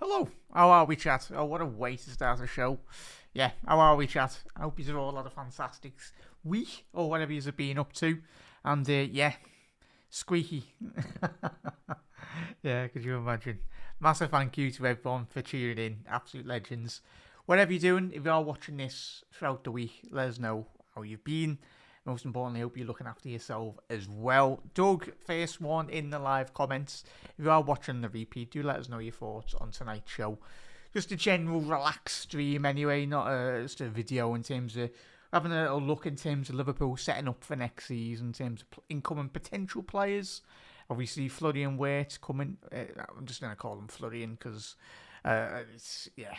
Hello, how are we, chat? Oh, what a way to start a show. Yeah, how are we, chat? I hope you've all had a fantastic week, or whatever you've been up to. And, yeah, squeaky. Yeah, could you imagine? Massive thank you to everyone for tuning in. Absolute legends. Whatever you're doing, if you are watching this throughout the week, let us know how you've been. Most importantly, hope you're looking after yourself as well. Doug, first one in the live comments. If you are watching the repeat, do let us know your thoughts on tonight's show. Just a general relaxed stream anyway, not just a video in terms of having a little look in terms of Liverpool setting up for next season, in terms of incoming potential players. Obviously, Florian Wirtz coming. I'm just going to call him Florian because it's, yeah,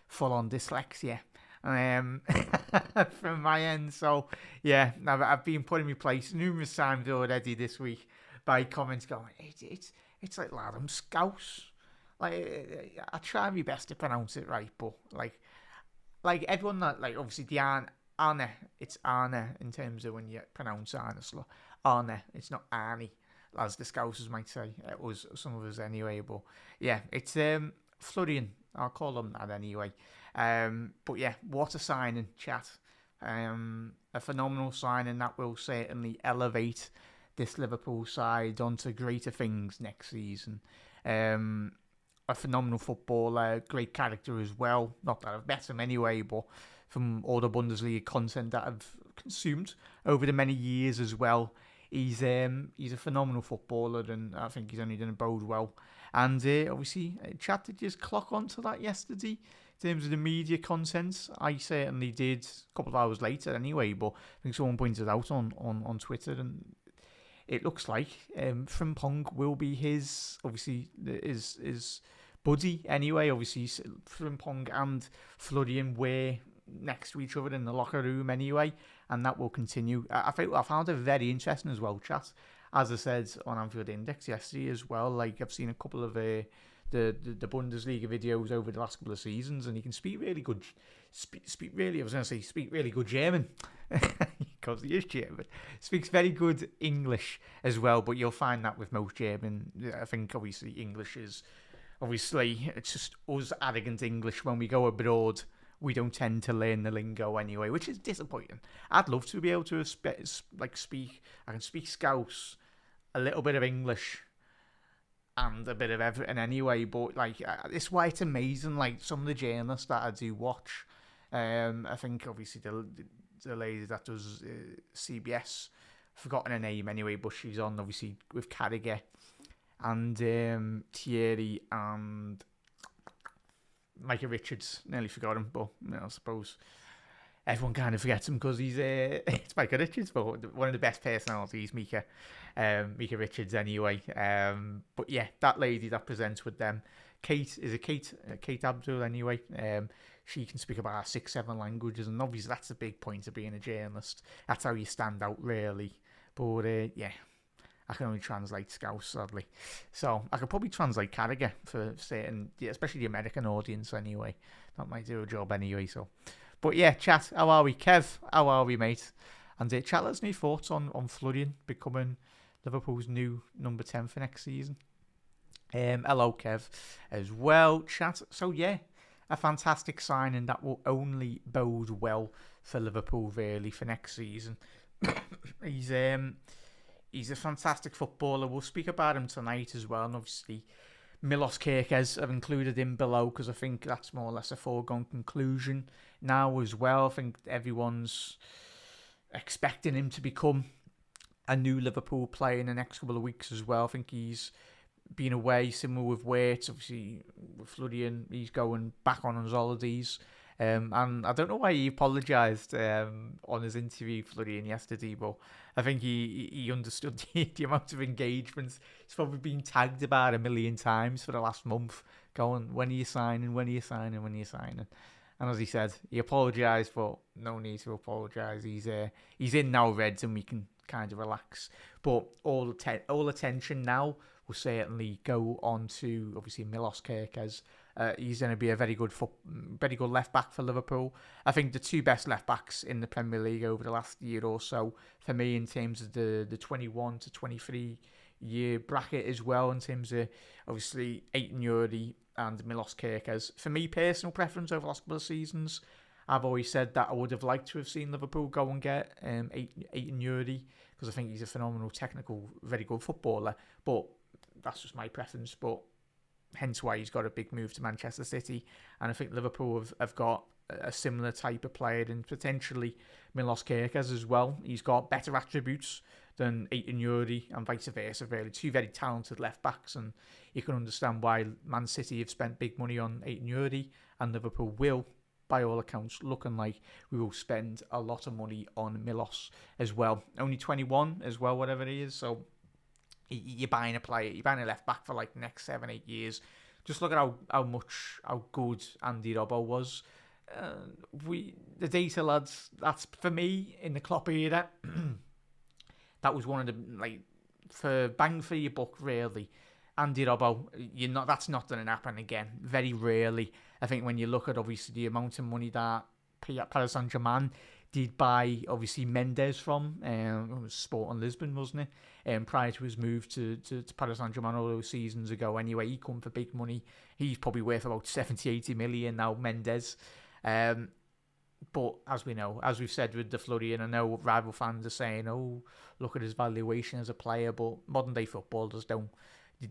full-on dyslexia. From my end, so yeah, I've been put in my place numerous times already this week by comments going, it's like, lad, I'm Scouse. Like, I try my best to pronounce it right, but like everyone that, like, obviously the Arne, it's Arne in terms of when you pronounce Arne, it's not Arnie, as the Scousers might say. It was some of us anyway, but yeah, it's Florian. I'll call him that anyway. But yeah, what a signing, chat. A phenomenal signing that will certainly elevate this Liverpool side onto greater things next season. A phenomenal footballer, great character as well. Not that I've met him anyway, but from all the Bundesliga content that I've consumed over the many years as well, he's a phenomenal footballer, and I think he's only going to bode well. And obviously, chat did just clock onto that yesterday in terms of the media content. I certainly did a couple of hours later anyway, but I think someone pointed out on Twitter, and it looks like Frimpong will be his buddy anyway. Obviously, Frimpong and Florian were next to each other in the locker room anyway, and that will continue. I found it very interesting as well, chat. As I said on Anfield Index yesterday as well, like I've seen a couple of the Bundesliga videos over the last couple of seasons, and he can speak really good. Speak really good German, because he is German. Speaks very good English as well, but you'll find that with most German. I think obviously English is it's just us arrogant English when we go abroad. We don't tend to learn the lingo anyway, which is disappointing. I'd love to be able to speak. I can speak Scouse, a little bit of English, and a bit of everything anyway. But like, it's why it's amazing. Like some of the journalists that I do watch, I think obviously the lady that does CBS, forgotten her name anyway, but she's on obviously with Carragher and Thierry and Micah Richards. Nearly forgot him, but I suppose everyone kind of forgets him because he's it's Micah Richards, but one of the best personalities, Micah Richards anyway. But yeah, that lady that presents with them, Kate Abdul anyway. She can speak about 6-7 languages, and obviously that's a big point of being a journalist. That's how you stand out, really. But yeah, I can only translate Scouse, sadly. So I could probably translate Carragher for certain, especially the American audience anyway. That might do a job anyway. So, but yeah, chat, how are we? Kev, how are we, mate? And chat, let us know your thoughts on Florian becoming Liverpool's new number 10 for next season. Hello, Kev, as well, chat. So yeah, a fantastic signing that will only bode well for Liverpool, really, for next season. He's a fantastic footballer. We'll speak about him tonight as well. And obviously, Milos Kerkez, I've included him below because I think that's more or less a foregone conclusion now as well. I think everyone's expecting him to become a new Liverpool player in the next couple of weeks as well. I think he's been away, similar with Wirtz. Obviously, with Florian, he's going back on his holidays. And I don't know why he apologised on his interview, Florian, yesterday, but I think he understood the amount of engagements. He's probably been tagged about 1 million times for the last month, going, when are you signing, when are you signing, when are you signing? And as he said, he apologised, but no need to apologise. He's in now, Reds, and we can kind of relax. But all attention now will certainly go on to, obviously, Milos Kerkez. He's going to be a very good left back for Liverpool. I think the two best left backs in the Premier League over the last year or so, for me, in terms of the 21 to 23 your bracket as well in terms of obviously Aiton Yuri and Milos Kerkez. For me, personal preference over the last couple of seasons, I've always said that I would have liked to have seen Liverpool go and get Aiton Yuri, because I think he's a phenomenal technical, very good footballer. But that's just my preference. But hence why he's got a big move to Manchester City. And I think Liverpool have got a similar type of player, and potentially Milos Kerkez as well. He's got better attributes than Aiton Yuri and vice versa, really. Two very talented left-backs, and you can understand why Man City have spent big money on Aiton Yuri, and Liverpool will, by all accounts, looking like we will spend a lot of money on Milos as well. Only 21 as well, whatever he is, so you're buying a player, you're buying a left-back for like the next 7-8 years. Just look at how good Andy Robbo was. The data, lads, that's for me in the Klopp era. That was one of the, like, for bang for your buck, really. Andy Robbo, that's not going to happen again. Very rarely. I think when you look at obviously the amount of money that Paris Saint-Germain did buy obviously Mendes from, it was Sporting Lisbon, wasn't it? Prior to his move to Paris Saint-Germain all those seasons ago. Anyway, he come for big money. He's probably worth about 70-80 million now, Mendes. But as we know, as we've said with the Flurry, and I know rival fans are saying, oh, look at his valuation as a player, but modern day footballers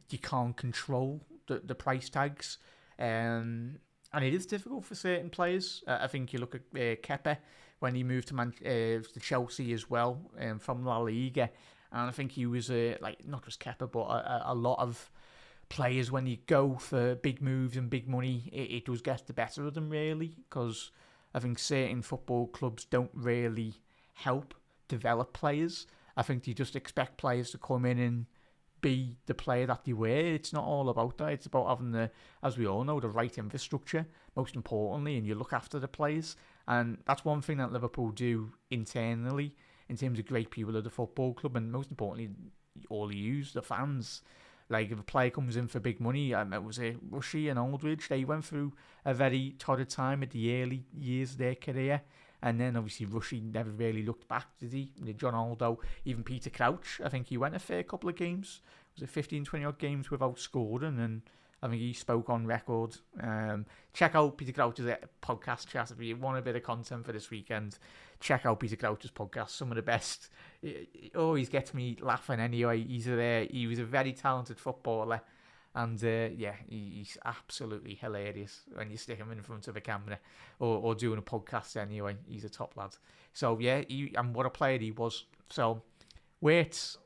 you can't control the price tags. And it is difficult for certain players. I think you look at Kepa when he moved to Chelsea as well, from La Liga. And I think he was, not just Kepa, but a lot of players, when you go for big moves and big money, it does get the better of them, really, because I think certain football clubs don't really help develop players. I think they just expect players to come in and be the player that they were. It's not all about that. It's about having as we all know, the right infrastructure, most importantly, and you look after the players. And that's one thing that Liverpool do internally in terms of great people at the football club, and most importantly, all the fans. Like, if a player comes in for big money, it was Rushy and Aldridge, they went through a very torrid time at the early years of their career. And then, obviously, Rushy never really looked back, did he? John Aldo, even Peter Crouch, I think he went a fair couple of games. Was it 15, 20-odd games without scoring? And I think he spoke on record. Check out Peter Crouch's podcast, chat. If you want a bit of content for this weekend, check out Peter Crouch's podcast. Some of the best. It always gets me laughing anyway. He was a very talented footballer. And he's absolutely hilarious when you stick him in front of a camera or doing a podcast anyway. He's a top lad. So, and what a player he was. So, Wirtz,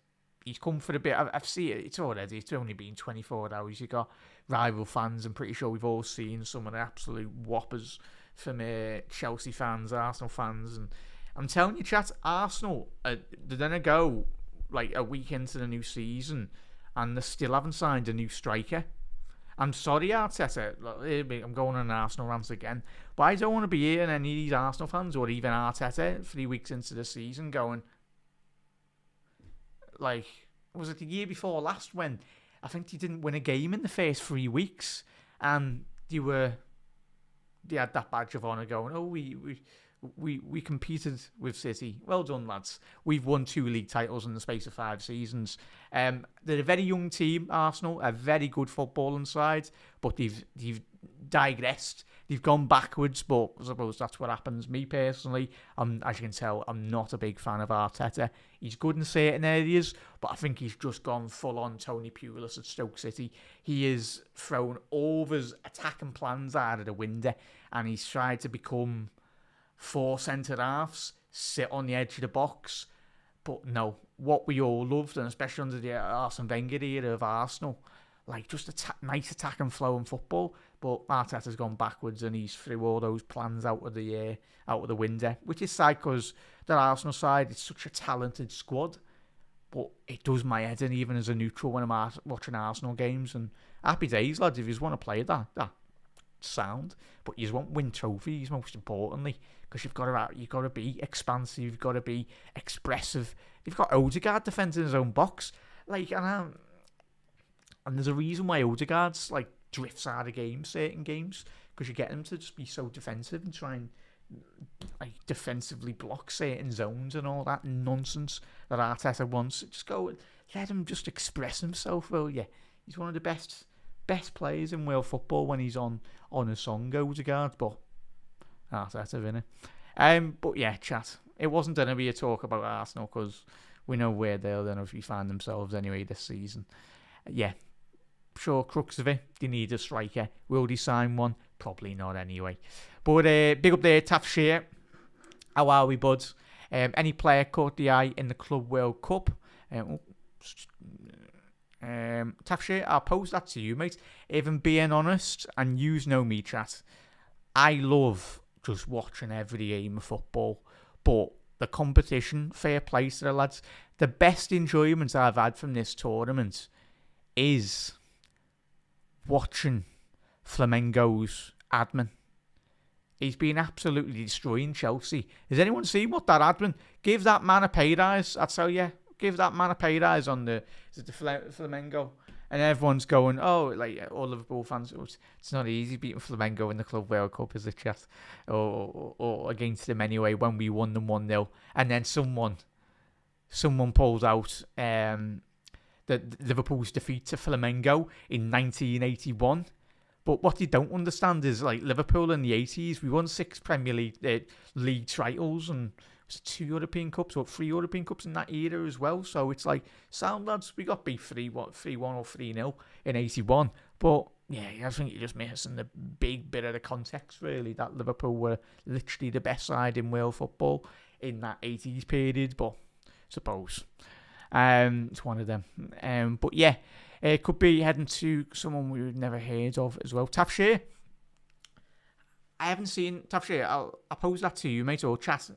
he's come for a bit. I've seen it. It's only been 24 hours. You got rival fans. I'm pretty sure we've all seen some of the absolute whoppers from Chelsea fans, Arsenal fans. And I'm telling you, chat, Arsenal, they're going to go like a week into the new season, and they still haven't signed a new striker. I'm sorry, Arteta. I'm going on an Arsenal rant again. But I don't want to be hearing any of these Arsenal fans, or even Arteta, 3 weeks into the season going, like, was it the year before last when I think they didn't win a game in the first 3 weeks, and they had that badge of honour going, oh, we competed with City. Well done, lads. We've won 2 league titles in the space of 5 seasons. They're a very young team, Arsenal, a very good footballing side, but they've digressed. They've gone backwards, but I suppose that's what happens. Me personally, as you can tell, I'm not a big fan of Arteta. He's good in certain areas, but I think he's just gone full-on Tony Pulis at Stoke City. He has thrown all of his attacking plans out of the window, and he's tried to become 4 centre-halves, sit on the edge of the box. But no, what we all loved, and especially under the Arsene Wenger era of Arsenal, like just nice attacking flow and football. But Arteta's gone backwards, and he's threw all those plans out of the window, which is sad because the Arsenal side is such a talented squad. But it does my head in, even as a neutral, when I'm watching Arsenal games. And happy days, lads, if you just want to play that sound. But you just want win trophies, most importantly, because you've got to be expansive, you've got to be expressive. You've got Odegaard defending his own box, like, and there's a reason why Odegaard's like drifts out of certain games, because you get him to just be so defensive and try and like defensively block certain zones and all that nonsense that Arteta wants. Just go, let him just express himself, will you? He's one of the best players in world football when he's on a song, Odegaard, but that's it, isn't it? But yeah, chat. It wasn't going to be a talk about Arsenal because we know where they'll then if find themselves anyway this season. Yeah, sure, crux of it, they need a striker. Will they sign one? Probably not anyway. But big up there, Taff Shear. How are we, buds? Any player caught the eye in the Club World Cup? Taff Shear, I'll pose that to you, mate. Even being honest, and yous know me, chat, I love just watching every game of football. But the competition, fair play to the lads. The best enjoyment I've had from this tournament is watching Flamengo's admin. He's been absolutely destroying Chelsea. Has anyone seen what that admin? Give that man a pay rise, I tell you. Give that man a pay rise on the Flamengo. And everyone's going, oh, like all Liverpool fans, it's not easy beating Flamengo in the Club World Cup, is it, chat? Or against them anyway, when we won them 1-0. And then someone pulls out Liverpool's defeat to Flamengo in 1981. But what they don't understand is, like, Liverpool in the 80s, we won 6 Premier League titles and was it 2 European Cups or 3 European Cups in that era as well. So it's like, sound lads, we got beat 3-1 or 3-0 in 81. But yeah, I think you're just missing the big bit of the context, really, that Liverpool were literally the best side in world football in that 80s period. But suppose it's one of them. But yeah, it could be heading to someone we've never heard of as well. Taff Shear. I haven't seen Taff Shear. I'll pose that to you, mate, or chat.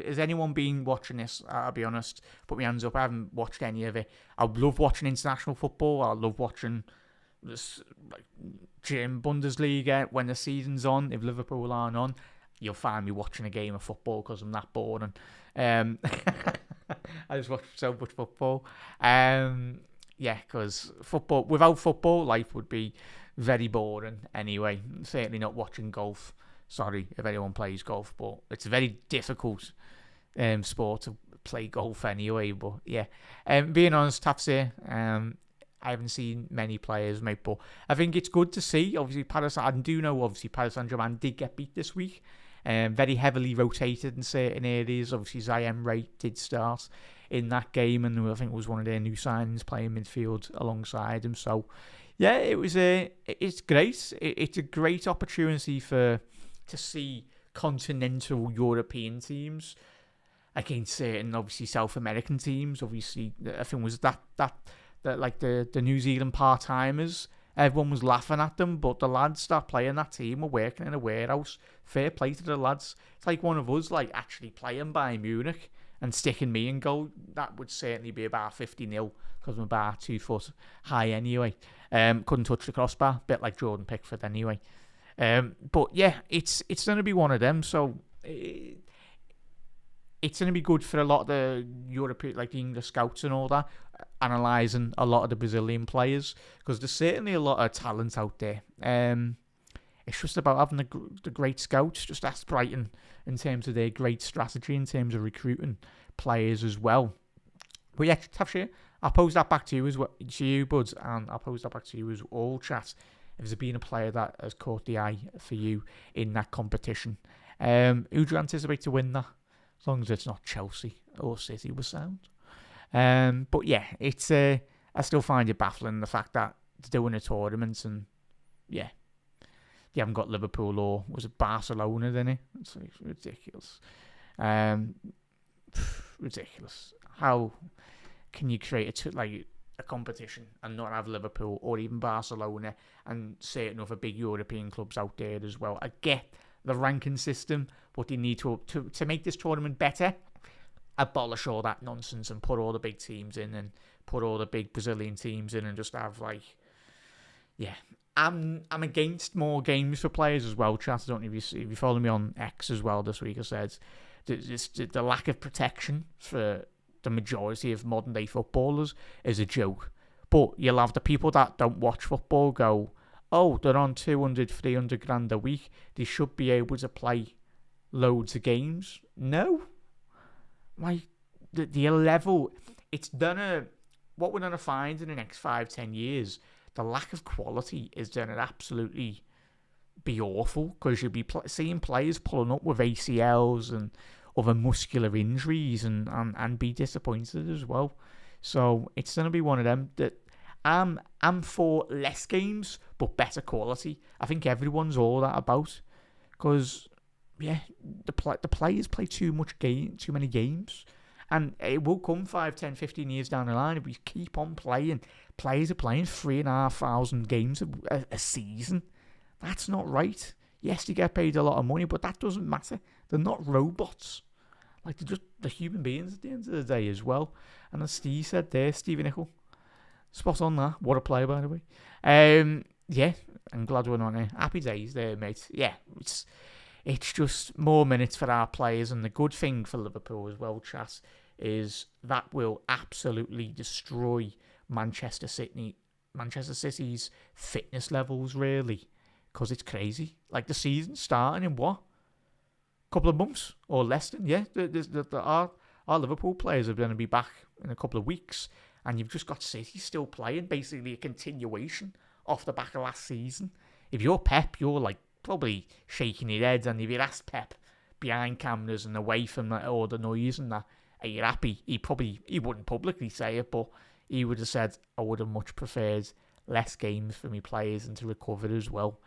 Has anyone been watching this? I'll be honest. Put my hands up. I haven't watched any of it. I love watching international football. I love watching this, like, German Bundesliga when the season's on. If Liverpool aren't on, you'll find me watching a game of football because I'm that boring. I just watch so much football. Yeah, because without football, life would be very boring anyway. Certainly not watching golf. Sorry if anyone plays golf, but it's a very difficult sport to play golf anyway. But yeah, being honest, Taff's here. I haven't seen many players, mate, but I think it's good to see. Obviously, Paris Saint-Germain did get beat this week. Very heavily rotated in certain areas. Obviously, Zaire Wright did start in that game, and I think it was one of their new signings playing midfield alongside him. So yeah, it's great. It's a great opportunity to see continental European teams against certain, obviously, South American teams. Obviously, I think it was that like the New Zealand part-timers, everyone was laughing at them, but the lads that playing that team were working in a warehouse. Fair play to the lads. It's like one of us, like, actually playing Bayern Munich and sticking me in goal. That would certainly be about 50-0 because I'm about 2 foot high anyway. Couldn't touch the crossbar, bit like Jordan Pickford anyway. But yeah, it's going to be one of them. So it's going to be good for a lot of the European, like the English scouts and all that, analysing a lot of the Brazilian players, because there's certainly a lot of talent out there. It's just about having the great scouts. Just ask Brighton in terms of their great strategy, in terms of recruiting players as well. But yeah, Tafshir, I'll pose that back to you as well, to you, buds, and I'll pose that back to you as all, chat. If there's been a player that has caught the eye for you in that competition, who do you anticipate to win that? As long as it's not Chelsea or City, was sound. But yeah, it's I still find it baffling the fact that they're doing a tournament and yeah, you haven't got Liverpool or was it Barcelona, then? It's ridiculous. Ridiculous. How can you create a competition and not have Liverpool or even Barcelona and certain other big European clubs out there as well? I get the ranking system, but they need to make this tournament better, abolish all that nonsense and put all the big teams in and put all the big Brazilian teams in and just have I'm against more games for players as well, chat. I don't know if you follow me on X as well this week. I said the lack of protection for the majority of modern day footballers is a joke. But you'll have the people that don't watch football go, oh, they're on 200, 300 grand a week. They should be able to play loads of games. No. Like, the level, it's done what we're going to find in the next 5-10 years, the lack of quality is going to absolutely be awful, because you'll be seeing players pulling up with ACLs and other muscular injuries and be disappointed as well. So it's going to be one of them that I'm for less games but better quality. I think everyone's all that about, because the players play too many games, and it will come 5, 10, 15 years down the line if we keep on playing. Players are playing 3,500 games a season. That's not right. Yes, they get paid a lot of money, but that doesn't matter. They're not robots. Like, they're human beings at the end of the day as well. And as Steve said there, Stevie Nicol, spot on that. What a player, by the way. Yeah, I'm glad we're not here. Happy days there, mate. Yeah, it's just more minutes for our players. And the good thing for Liverpool as well, chat, is that will absolutely destroy Manchester City's fitness levels, really. Because it's crazy. Like, the season's starting in what? Couple of months or less than, yeah. Our Liverpool players are going to be back in a couple of weeks, and you've just got City still playing, basically a continuation off the back of last season. If you're Pep, you're like probably shaking your head, and if you asked Pep behind cameras and away from that, all the noise and that, are you happy? He wouldn't publicly say it, but he would have said, I would have much preferred less games for me players and to recover as well.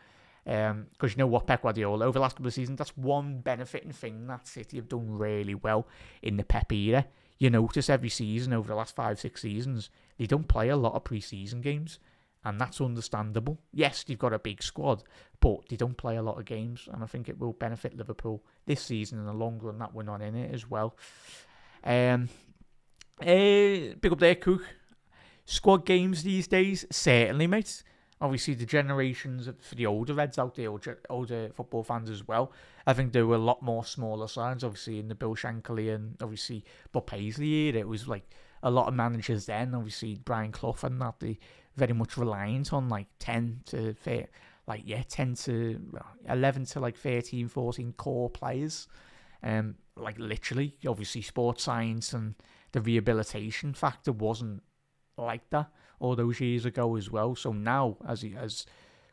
Because you know what, Pep Guardiola, over the last couple of seasons, that's one benefiting thing that City have done really well in the Pep era. You notice every season over the last 5-6 seasons, they don't play a lot of pre-season games, and that's understandable. Yes, they've got a big squad, but they don't play a lot of games, and I think it will benefit Liverpool this season in the long run that we're not in it as well. Big up there, Cook. Squad games these days, certainly, mate. Obviously, the generations for the older Reds out there, older football fans as well, I think there were a lot more smaller sides, obviously, in the Bill Shankly and obviously Bob Paisley era. It was like a lot of managers then, obviously Brian Clough and that, they very much reliant on like 10 to 11 to like 13, 14 core players. Like literally, obviously, sports science and the rehabilitation factor wasn't like that all those years ago as well. So now, as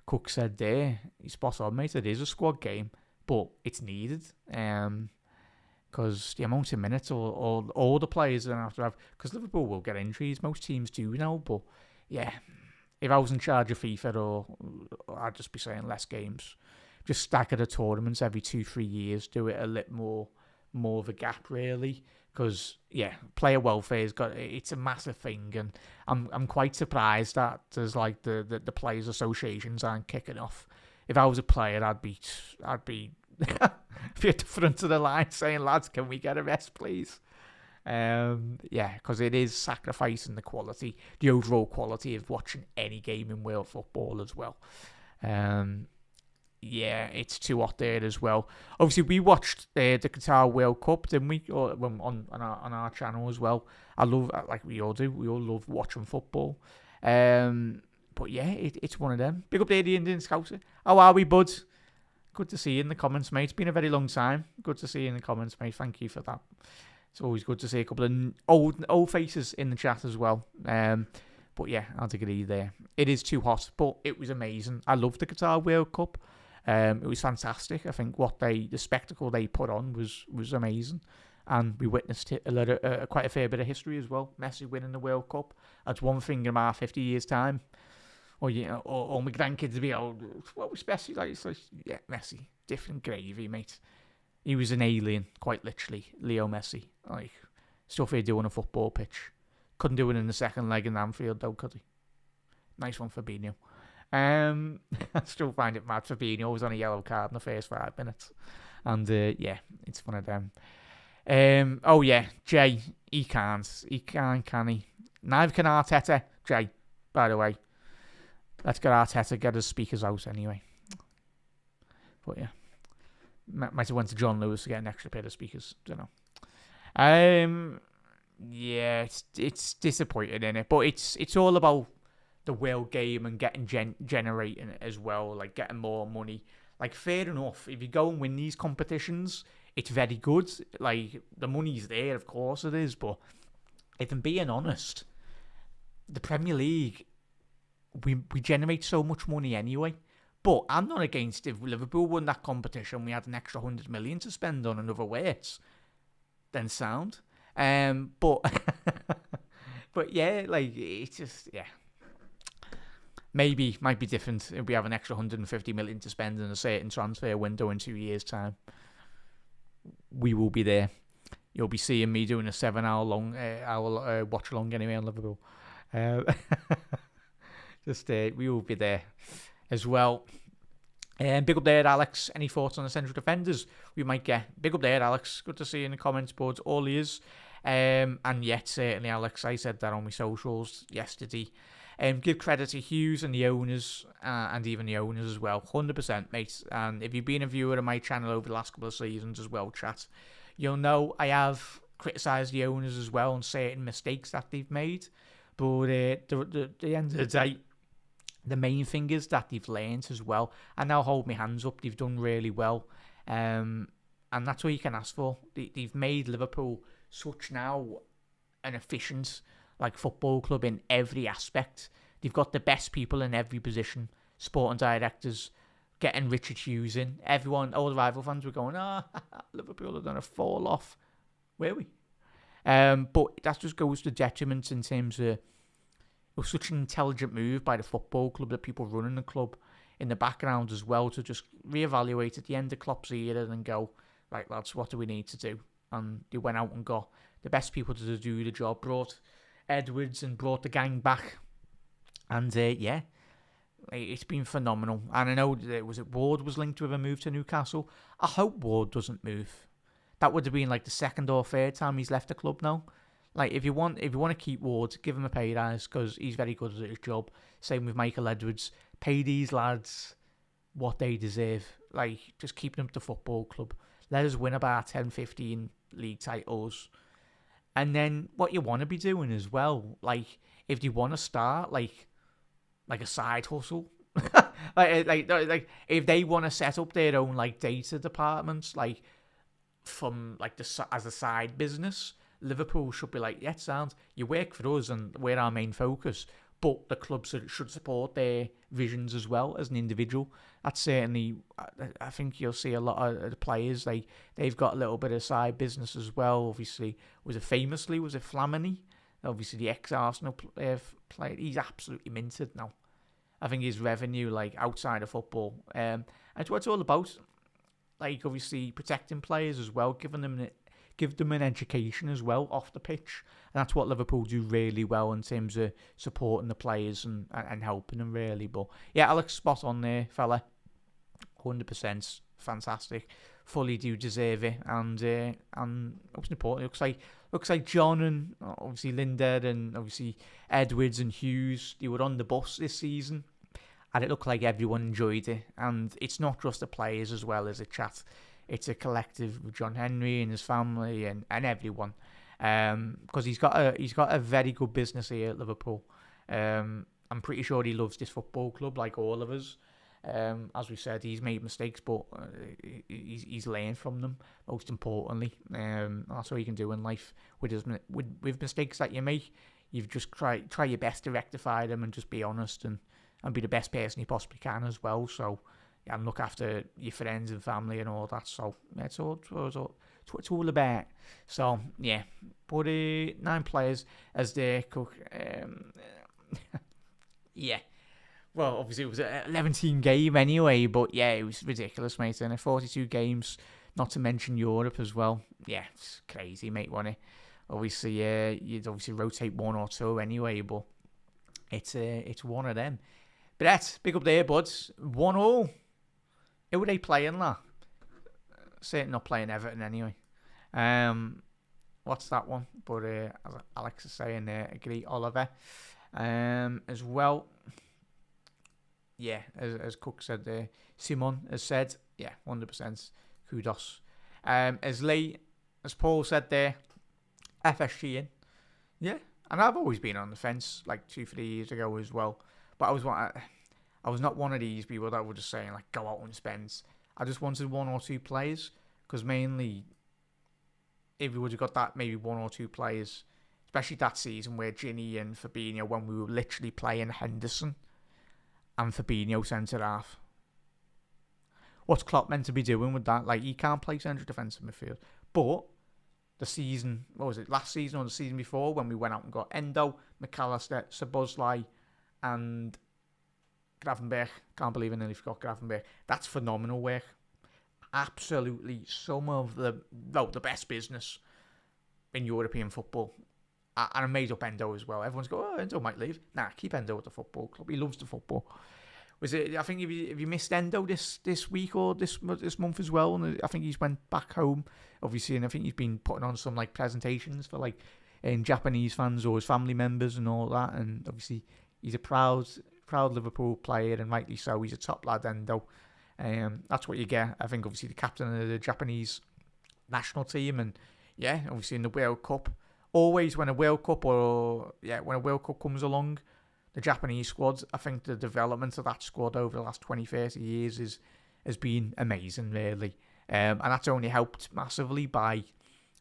Cook said there, he's spot on, mate. It is a squad game, but it's needed. Because the amount of minutes all the players are going to have, because Liverpool will get injuries. Most teams do now, but yeah, if I was in charge of FIFA, I'd just be saying less games. Just stagger the tournaments every 2-3 years. Do it a little more of a gap, really. Because, yeah, player welfare it's a massive thing, and I'm quite surprised that there's like the players' associations aren't kicking off. If I was a player, I'd be at the front of the line saying, lads, can we get a rest, please? Yeah, because it is sacrificing the overall quality of watching any game in world football as well. Yeah, it's too hot there as well. Obviously, we watched the Qatar World Cup, didn't we? On our channel as well. I love, like we all do, we all love watching football. But yeah, it's one of them. Big up there, the Indian Scouser. How are we, bud? Good to see you in the comments, mate. It's been a very long time. Good to see you in the comments, mate. Thank you for that. It's always good to see a couple of old faces in the chat as well. But yeah, I'll take it easy there. It is too hot, but it was amazing. I loved the Qatar World Cup. It was fantastic. I think the spectacle they put on was amazing, and we witnessed quite a fair bit of history as well. Messi winning the World Cup. That's one thing in our 50 years' time, or my grandkids will be old. What was Messi like? It's like, yeah, Messi, different gravy, mate. He was an alien, quite literally. Leo Messi, like stuff he'd do on a football pitch. Couldn't do it in the second leg in Anfield, though, could he? Nice one, Fabinho. I still find it mad. Fabinho was on a yellow card in the first 5 minutes. And yeah, it's one of them. Oh yeah, Jay, he can't, can he? Neither can Arteta, Jay, by the way. Let's get Arteta, get his speakers out anyway. But yeah, might have went to John Lewis to get an extra pair of speakers, don't know. Yeah, it's disappointing, innit? But it's all about the world game and getting generating it as well, like getting more money. Like, fair enough, if you go and win these competitions, it's very good. Like, the money's there, of course it is, but if I'm being honest, the Premier League, we generate so much money anyway. But I'm not against if Liverpool won that competition, we had an extra 100 million to spend on another Wirtz. Then sound. But but yeah, like it's just maybe might be different if we have an extra 150 million to spend in a certain transfer window in 2 years' time. We will be there. You'll be seeing me doing a 7-hour long watch along anyway on Liverpool. We will be there as well. Big up there, Alex. Any thoughts on the central defenders we might get? Big up there, Alex. Good to see you in the comments boards. All ears. And yet, certainly, Alex, I said that on my socials yesterday. Give credit to Hughes and the owners, and even the owners as well. 100%, mate. And if you've been a viewer of my channel over the last couple of seasons as well, chat, you'll know I have criticised the owners as well on certain mistakes that they've made. But at the end of the day, the main thing is that they've learned as well. And now hold my hands up, they've done really well. And that's what you can ask for. They've made Liverpool such now an efficient football club in every aspect. They've got the best people in every position. Sporting directors, getting Richard Hughes in. Everyone, all the rival fans were going, Liverpool are going to fall off. Were we? But that just goes to detriment in terms of it was such an intelligent move by the football club, the people running the club in the background as well, to just reevaluate at the end of Klopp's era and go, right lads, what do we need to do? And they went out and got the best people to do the job, brought Edwards and brought the gang back. And it's been phenomenal. And I know that Ward was linked with a move to Newcastle. I hope Ward doesn't move. That would have been the second or third time he's left the club now. If you want to keep Ward, give him a pay rise because he's very good at his job. Same with Michael Edwards. Pay these lads what they deserve. Just keep them to football club. Let us win about 10, 15 league titles. And then what you want to be doing as well, if you want to start a side hustle, if they want to set up their own data departments, as a side business, Liverpool should be yeah, sounds, you work for us and we're our main focus, but the club should support their visions as well as an individual. That's certainly, I think you'll see a lot of the players, they've got a little bit of side business as well. Obviously, was it Flamini? Obviously, the ex-Arsenal player, he's absolutely minted now. I think his revenue, outside of football, and it's what it's all about. Obviously, protecting players as well, give them an education as well off the pitch. And that's what Liverpool do really well in terms of supporting the players and helping them really. But yeah, Alex, spot on there, fella. 100% fantastic. Fully do deserve it. And most importantly, looks like John and obviously Linda and obviously Edwards and Hughes, they were on the bus this season. And it looked like everyone enjoyed it. And it's not just the players as well as a chat. It's a collective with John Henry and his family and everyone. Because he's got a very good business here at Liverpool. I'm pretty sure he loves this football club like all of us. As we said, he's made mistakes, but he's learned from them. Most importantly, that's what you can do in life with mistakes that you make. You've just try your best to rectify them and just be honest and be the best person you possibly can as well. So and look after your friends and family and all that. So that's all it's all about. So yeah, but 9 players as they cook. Yeah. Well, obviously it was an 11-team game anyway, but yeah, it was ridiculous, mate. And 42 games, not to mention Europe as well. Yeah, it's crazy, mate, wasn't it? Obviously, you'd obviously rotate 1 or 2 anyway, but it's one of them. But that's big up there, buds. 1-1. Who were they playing, that? Certainly not playing Everton anyway. What's that one? But as Alex is saying there, agree, Oliver. As well. Yeah, as Cook said there, Simon has said, yeah, 100% kudos. As Paul said there, FSG in. Yeah, and I've always been on the fence, 2-3 years ago as well. But I was not one of these people that were just saying, go out and spend. I just wanted 1 or 2 players, because mainly, if we would have got that, maybe 1 or 2 players, especially that season where Ginny and Fabinho, when we were literally playing Henderson and Fabinho centre-half. What's Klopp meant to be doing with that? Like, he can't play central defensive midfield. But the season, what was it, last season or the season before, when we went out and got Endo, McAllister, Szoboszlai, and Gravenberch. Can't believe I nearly forgot Gravenberch. That's phenomenal work. Absolutely some of the best business in European football. And I made up Endo as well. Everyone's go, oh, Endo might leave. Nah, keep Endo at the football club. He loves the football. Was it? I think if you missed Endo this week or this month as well, and I think he's went back home, obviously, and I think he's been putting on some like presentations for like Japanese fans or his family members and all that. And obviously, he's a proud Liverpool player, and rightly so. He's a top lad, Endo. That's what you get. I think obviously the captain of the Japanese national team, and yeah, obviously in the World Cup. Always when a World Cup comes along, the Japanese squad, I think the development of that squad over the last 20, 30 years has been amazing, really. And that's only helped massively by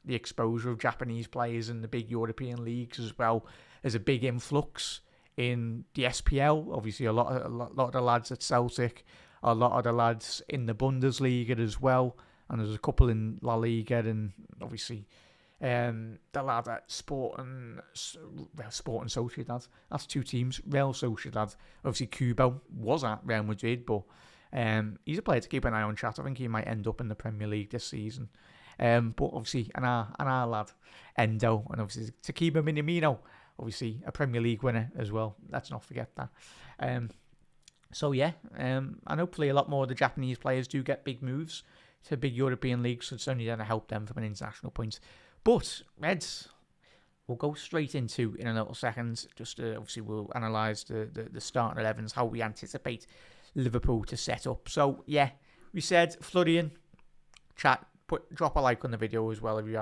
the exposure of Japanese players in the big European leagues, as well as a big influx in the SPL. Obviously, a lot of the lads at Celtic, a lot of the lads in the Bundesliga as well, and there's a couple in La Liga, and obviously the lad at Sporting Sociedad. That's two teams. Real Sociedad. Obviously, Kubo was at Real Madrid, but he's a player to keep an eye on, chat. I think he might end up in the Premier League this season. But obviously, and our lad, Endo, and obviously Takeba Minamino, obviously a Premier League winner as well. Let's not forget that. So yeah, and hopefully a lot more of the Japanese players do get big moves to big European leagues, so it's only going to help them from an international point. But Reds, we'll go straight into in a little second. Just obviously we'll analyse the starting 11s, how we anticipate Liverpool to set up. So yeah, we said Florian, chat, drop a like on the video as well if you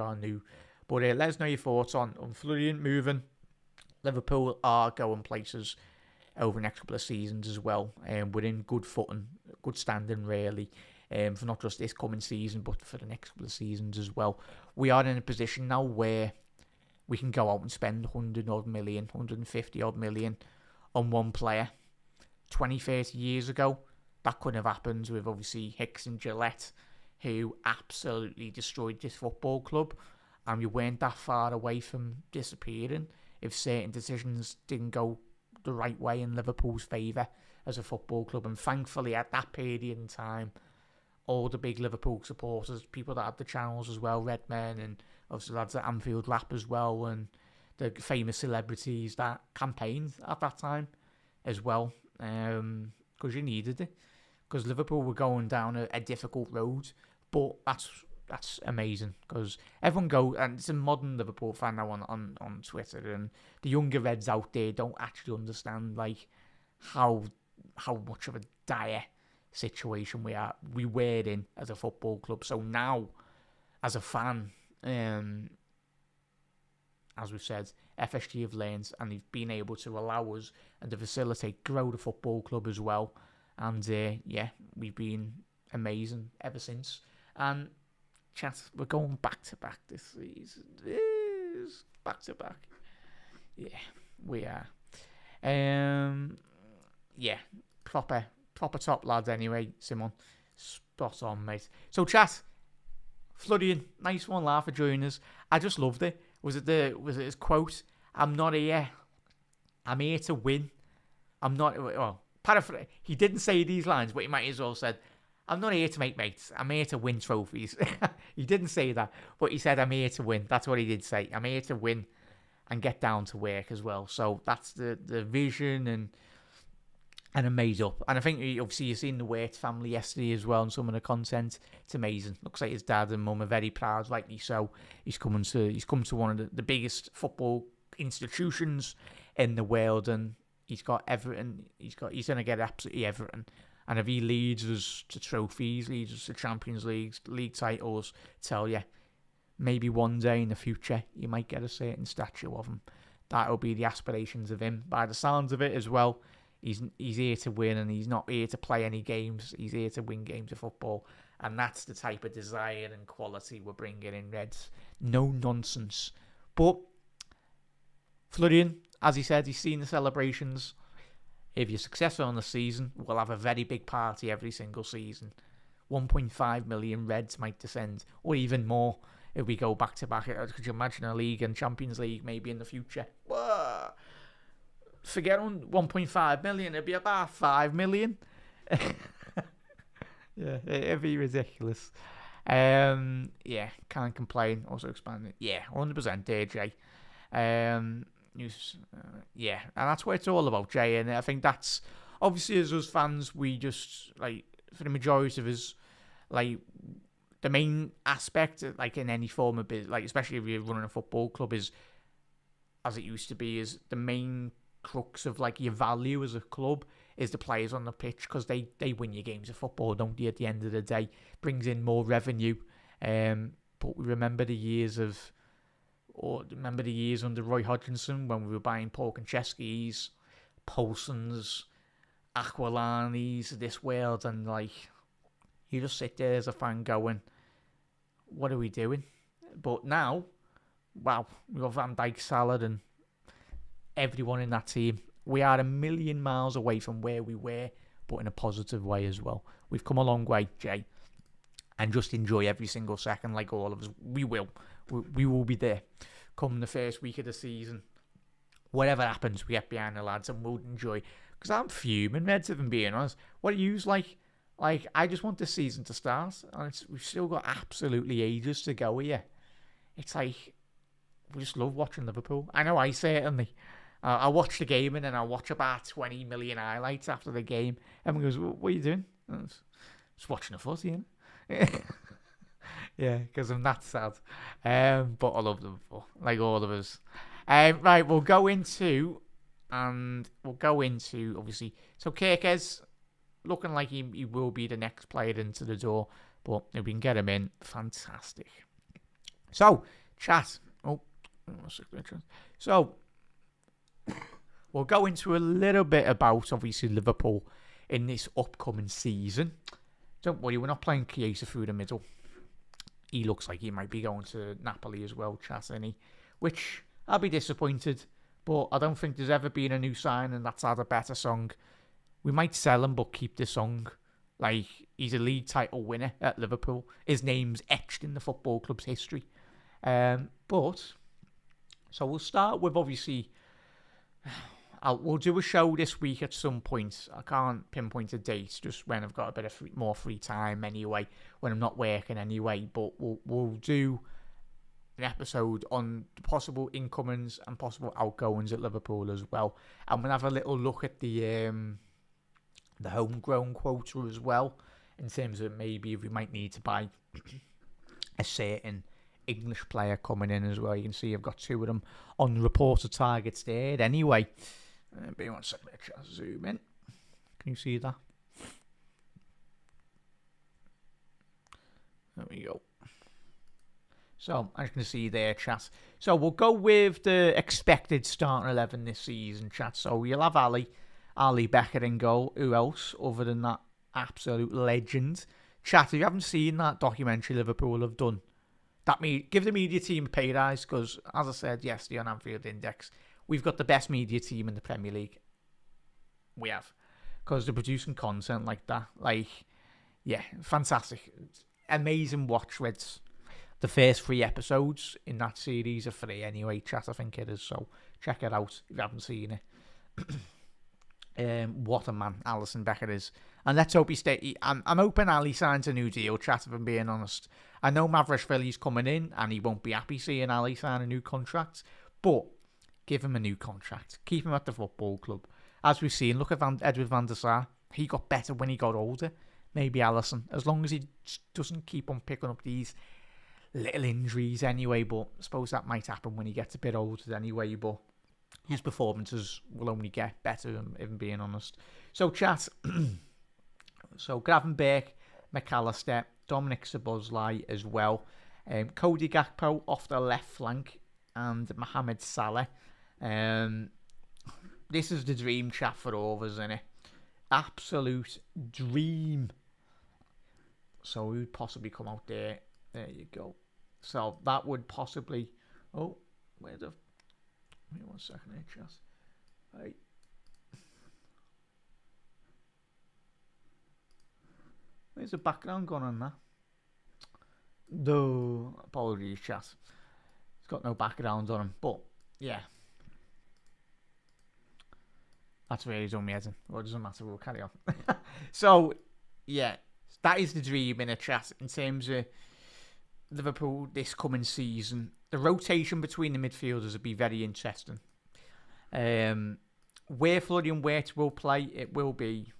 are new. But let us know your thoughts on Florian moving. Liverpool are going places over the next couple of seasons as well, and we're in good footing, good standing really. For not just this coming season, but for the next couple of seasons as well. We are in a position now where we can go out and spend 100-odd million, 150-odd million on one player. 20, 30 years ago, that couldn't have happened with obviously Hicks and Gillette, who absolutely destroyed this football club, and we weren't that far away from disappearing if certain decisions didn't go the right way in Liverpool's favour as a football club. And thankfully, at that period in time, all the big Liverpool supporters, people that had the channels as well, Redmen, and obviously lads at Anfield Lap as well, and the famous celebrities that campaigned at that time as well, because you needed it, because Liverpool were going down a difficult road. But that's amazing, because everyone and it's a modern Liverpool fan now on Twitter, and the younger Reds out there don't actually understand like how much of a dire situation we were in as a football club. So now, as a fan, as we've said, FSG have learned, and they've been able to allow us and to facilitate grow the football club as well. And yeah, we've been amazing ever since. And chat, we're going back to back this season. Back to back. Yeah, we are. Yeah, proper top lads anyway, Simon. Spot on, mate. So chat, Florian, nice one, laugh for joining us. I just loved it. Was it his quote? I'm not here. I'm here to win. I'm not. Well, paraphrase. He didn't say these lines, but he might as well said, I'm not here to make mates. I'm here to win trophies. He didn't say that, but he said, I'm here to win. That's what he did say. I'm here to win and get down to work as well. So that's the vision and it made up. And I think obviously you've seen the Wirtz family yesterday as well, and some of the content. It's amazing. Looks like his dad and mum are very proud, rightly so. He's come to one of the biggest football institutions in the world, and he's got everything. He's going to get absolutely everything. And if he leads us to trophies, leads us to Champions League titles, tell you, maybe one day in the future you might get a certain statue of him. That'll be the aspirations of him. By the sounds of it as well, he's here to win, and he's not here to play any games. He's here to win games of football, and that's the type of desire and quality we're bringing in Reds. No nonsense. But Florian, as he said, he's seen the celebrations. If you're successful in the season, we'll have a very big party every single season. 1.5 million Reds might descend, or even more if we go back to back. Could you imagine a league and Champions League maybe in the future? Whoa. Forget 1.5 million, it'd be about 5 million. Yeah, it'd be ridiculous. Yeah, can't complain. Also expanding. Yeah, 100% there, Jay. Yeah, and that's what it's all about, Jay. And I think that's obviously as us fans, we just like for the majority of us, like the main aspect, like in any form of business, like especially if you're running a football club, is as it used to be, is the main crux of like your value as a club is the players on the pitch, because they win your games of football, don't they? At the end of the day, brings in more revenue. But we remember the years under Roy Hodgkinson when we were buying Pork and Cheskis, Paulsons, Aquilani's, this world, and like you just sit there as a fan going, "What are we doing?" But now, wow, we got Van Dijk, Salah, and everyone in that team. We are a million miles away from where we were, but in a positive way as well. We've come a long way, Jay, and just enjoy every single second, like all of us. We will be there come the first week of the season. Whatever happens, we get behind the lads and we'll enjoy. Because I'm fuming, Reds, if I'm being honest. What are yous like? Like, I just want the season to start, and we've still got absolutely ages to go here. It's like, we just love watching Liverpool. I know I certainly. I watch the game and then I watch about 20 million highlights after the game. Everyone goes, "What are you doing?" Just watching the footy, innit? Yeah, because I'm that sad. But I love Liverpool, like all of us. Right, we'll go into obviously. So Kirkes looking like he will be the next player into the door, but if we can get him in, fantastic. So chat. So we'll go into a little bit about obviously Liverpool in this upcoming season. Don't worry, we're not playing Chiesa through the middle. He looks like he might be going to Napoli as well, chat, and which I'll be disappointed, but I don't think there's ever been a new signing that's had a better song. We might sell him, but keep the song. Like, he's a league title winner at Liverpool. His name's etched in the football club's history. So we'll start with obviously. We'll do a show this week at some point. I can't pinpoint a date, just when I've got a bit of more free time anyway, when I'm not working anyway. But we'll do an episode on the possible incomings and possible outgoings at Liverpool as well. And we'll have a little look at the homegrown quota as well, in terms of maybe if we might need to buy a certain English player coming in as well. You can see I've got two of them on the reported targets there. Anyway, be one second, let's zoom in. Can you see that? There we go. So, as you can see there, chat. So, we'll go with the expected starting 11 this season, chat. So, you'll have Ali Becker in goal. Who else other than that absolute legend? Chat, if you haven't seen that documentary Liverpool have done, give the media team a pay rise, because, as I said yesterday on Anfield Index, we've got the best media team in the Premier League. We have. Because they're producing content like that. Like, yeah, fantastic. Amazing watch, Reds. The first 3 episodes in that series are free anyway, chat, I think it is. So, check it out if you haven't seen it. What a man Alisson Becker is. And let's hope he stays. I'm hoping Ali signs a new deal, chat, if I'm being honest. I know Mavrashvili's coming in and he won't be happy seeing Ali sign a new contract, but give him a new contract. Keep him at the football club. As we've seen, look at Edward van der Sar. He got better when he got older. Maybe Alisson, as long as he doesn't keep on picking up these little injuries anyway, but I suppose that might happen when he gets a bit older anyway, but his performances will only get better, if I'm being honest. So, chat. So, Gravenberch, McAllister, Dominic Szoboszlai as well. Cody Gakpo off the left flank, and Mohamed Salah. This is the dream, chat, for all of us, isn't it? Absolute dream. So, who would possibly come out there? There you go. So, that would possibly... Oh, where the... Wait 1 second here, chat. Right. Where's the background going on there? No, apologies, chat. It's got no background on him, but yeah. That's where he's on me heading. Well, it doesn't matter, we'll carry on. So, yeah, that is the dream in a chat in terms of Liverpool this coming season. The rotation between the midfielders will be very interesting. Where Florian Wirtz will play, it will be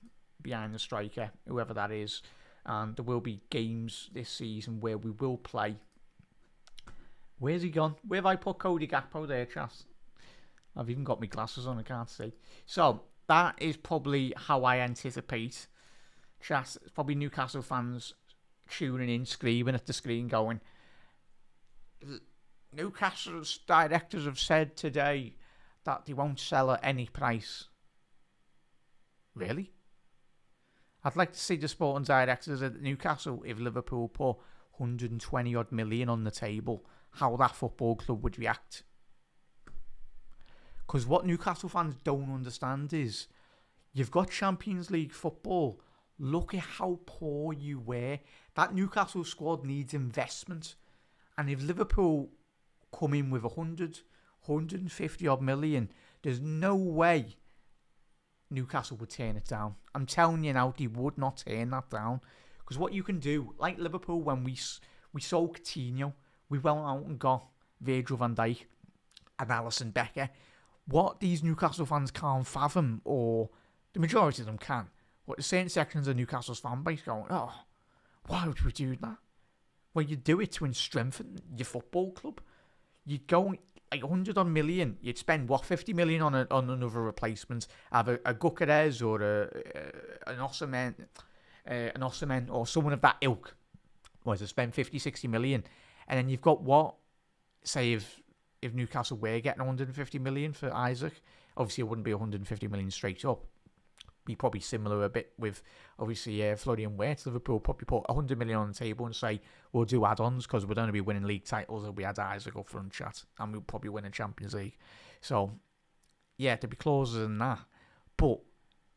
behind the striker, whoever that is. And there will be games this season where we will play. Where's he gone? Where have I put Cody Gakpo there, chat? I've even got my glasses on, I can't see. So, that is probably how I anticipate. Chat, it's probably Newcastle fans tuning in, screaming at the screen, going, Newcastle's directors have said today that they won't sell at any price. Really? I'd like to see the sporting directors at Newcastle, if Liverpool put 120 odd million on the table, how that football club would react. Because what Newcastle fans don't understand is, you've got Champions League football. Look at how poor you were. That Newcastle squad needs investment. And if Liverpool come in with 100, 150 odd million, there's no way Newcastle would turn it down. I'm telling you now, they would not turn that down. Because what you can do, like Liverpool, when we sold Coutinho, we went out and got Virgil van Dijk and Alisson Becker. What these Newcastle fans can't fathom, or the majority of them can, what the certain sections of Newcastle's fan base going, oh, why would we do that? Well, you do it to strengthen your football club. You'd go like 100 odd million. You'd spend 50 million on another replacement, have a Gyökeres or an Osimhen or someone of that ilk. Was to spend 50, 60 million, and then you've got what? Say if Newcastle were getting 150 million for Isaac, obviously it wouldn't be 150 million straight up. Be probably similar a bit with obviously Florian Wirtz. Liverpool probably put 100 million on the table and say we'll do add-ons because we're going to be winning league titles if we had Isaac up front, chat, and we'll probably win a Champions League. So yeah, there'd be clauses in that, but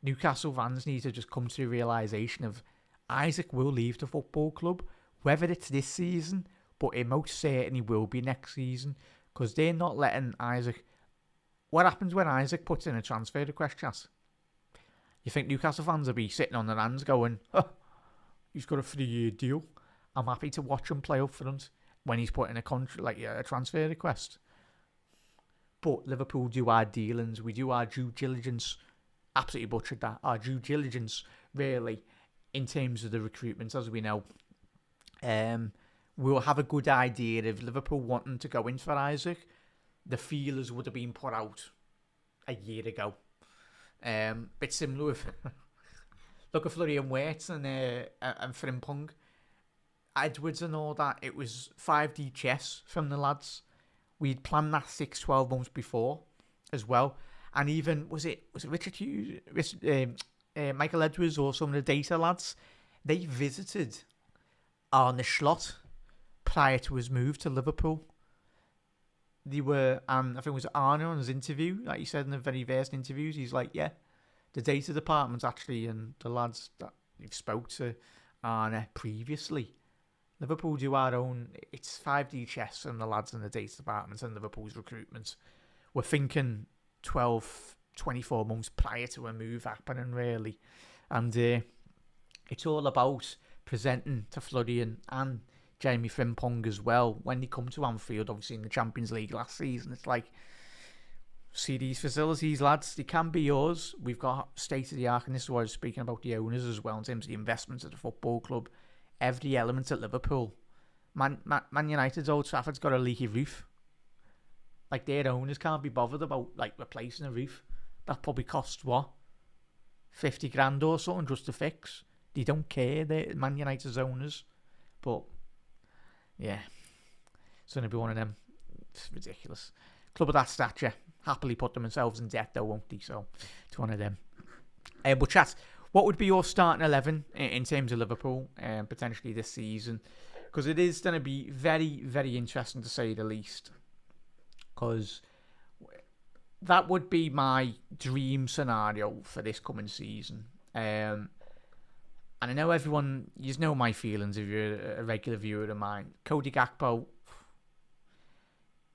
Newcastle fans need to just come to the realisation of Isaac will leave the football club, whether it's this season, but it most certainly will be next season, because they're not letting Isaac. What happens when Isaac puts in a transfer request, chat? You think Newcastle fans will be sitting on their hands going, he's got a 3-year deal. I'm happy to watch him play up front when he's putting a transfer request. But Liverpool do our dealings. We do our due diligence. Absolutely butchered that. Our due diligence, really, in terms of the recruitment, as we know. We'll have a good idea if Liverpool wanting to go in for Isaac. The feelers would have been put out a year ago. Bit similar with look at Florian Wirtz and Frimpong, Edwards and all that. It was 5D chess from the lads. We'd planned that 6-12 months before as well. And even was it Richard Hughes, Michael Edwards, or some of the data lads? They visited Arne Slot prior to his move to Liverpool. They were, I think it was Arne on his interview, like he said in the very first interviews, he's like, yeah, the data department actually, and the lads that you've spoke to Arne previously, Liverpool do our own, it's 5D chess from the lads in the data department and Liverpool's recruitment. We're thinking 12, 24 months prior to a move happening, really. And it's all about presenting to Florian and Jeremy Frimpong as well when they come to Anfield, obviously in the Champions League last season. It's like, see these facilities, lads, they can be yours. We've got state of the art, and this is what I was speaking about the owners as well in terms of the investments of the football club. Every element at Liverpool. Man United's Old Trafford's got a leaky roof. Like, their owners can't be bothered about like replacing a roof. That probably costs what? 50 grand or something just to fix. They don't care, they're Man United's owners. But yeah, it's going to be one of them. It's ridiculous. Club of that stature happily put themselves in debt though, won't they? So it's one of them. But chat, what would be your starting 11 in terms of Liverpool potentially this season? Because it is going to be very, very interesting to say the least. Because that would be my dream scenario for this coming season. And I know everyone, you know my feelings if you're a regular viewer of mine. Cody Gakpo,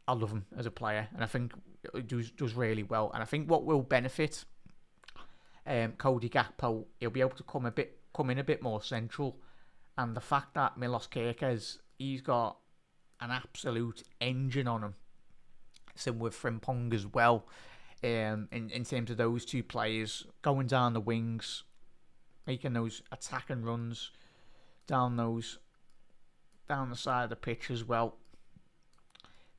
I love him as a player, and I think he does really well. And I think what will benefit Cody Gakpo, he'll be able to come in a bit more central. And the fact that Milos Kerkez, he's got an absolute engine on him. Same with Frimpong as well. In terms of those two players going down the wings, making those attacking runs down the side of the pitch as well.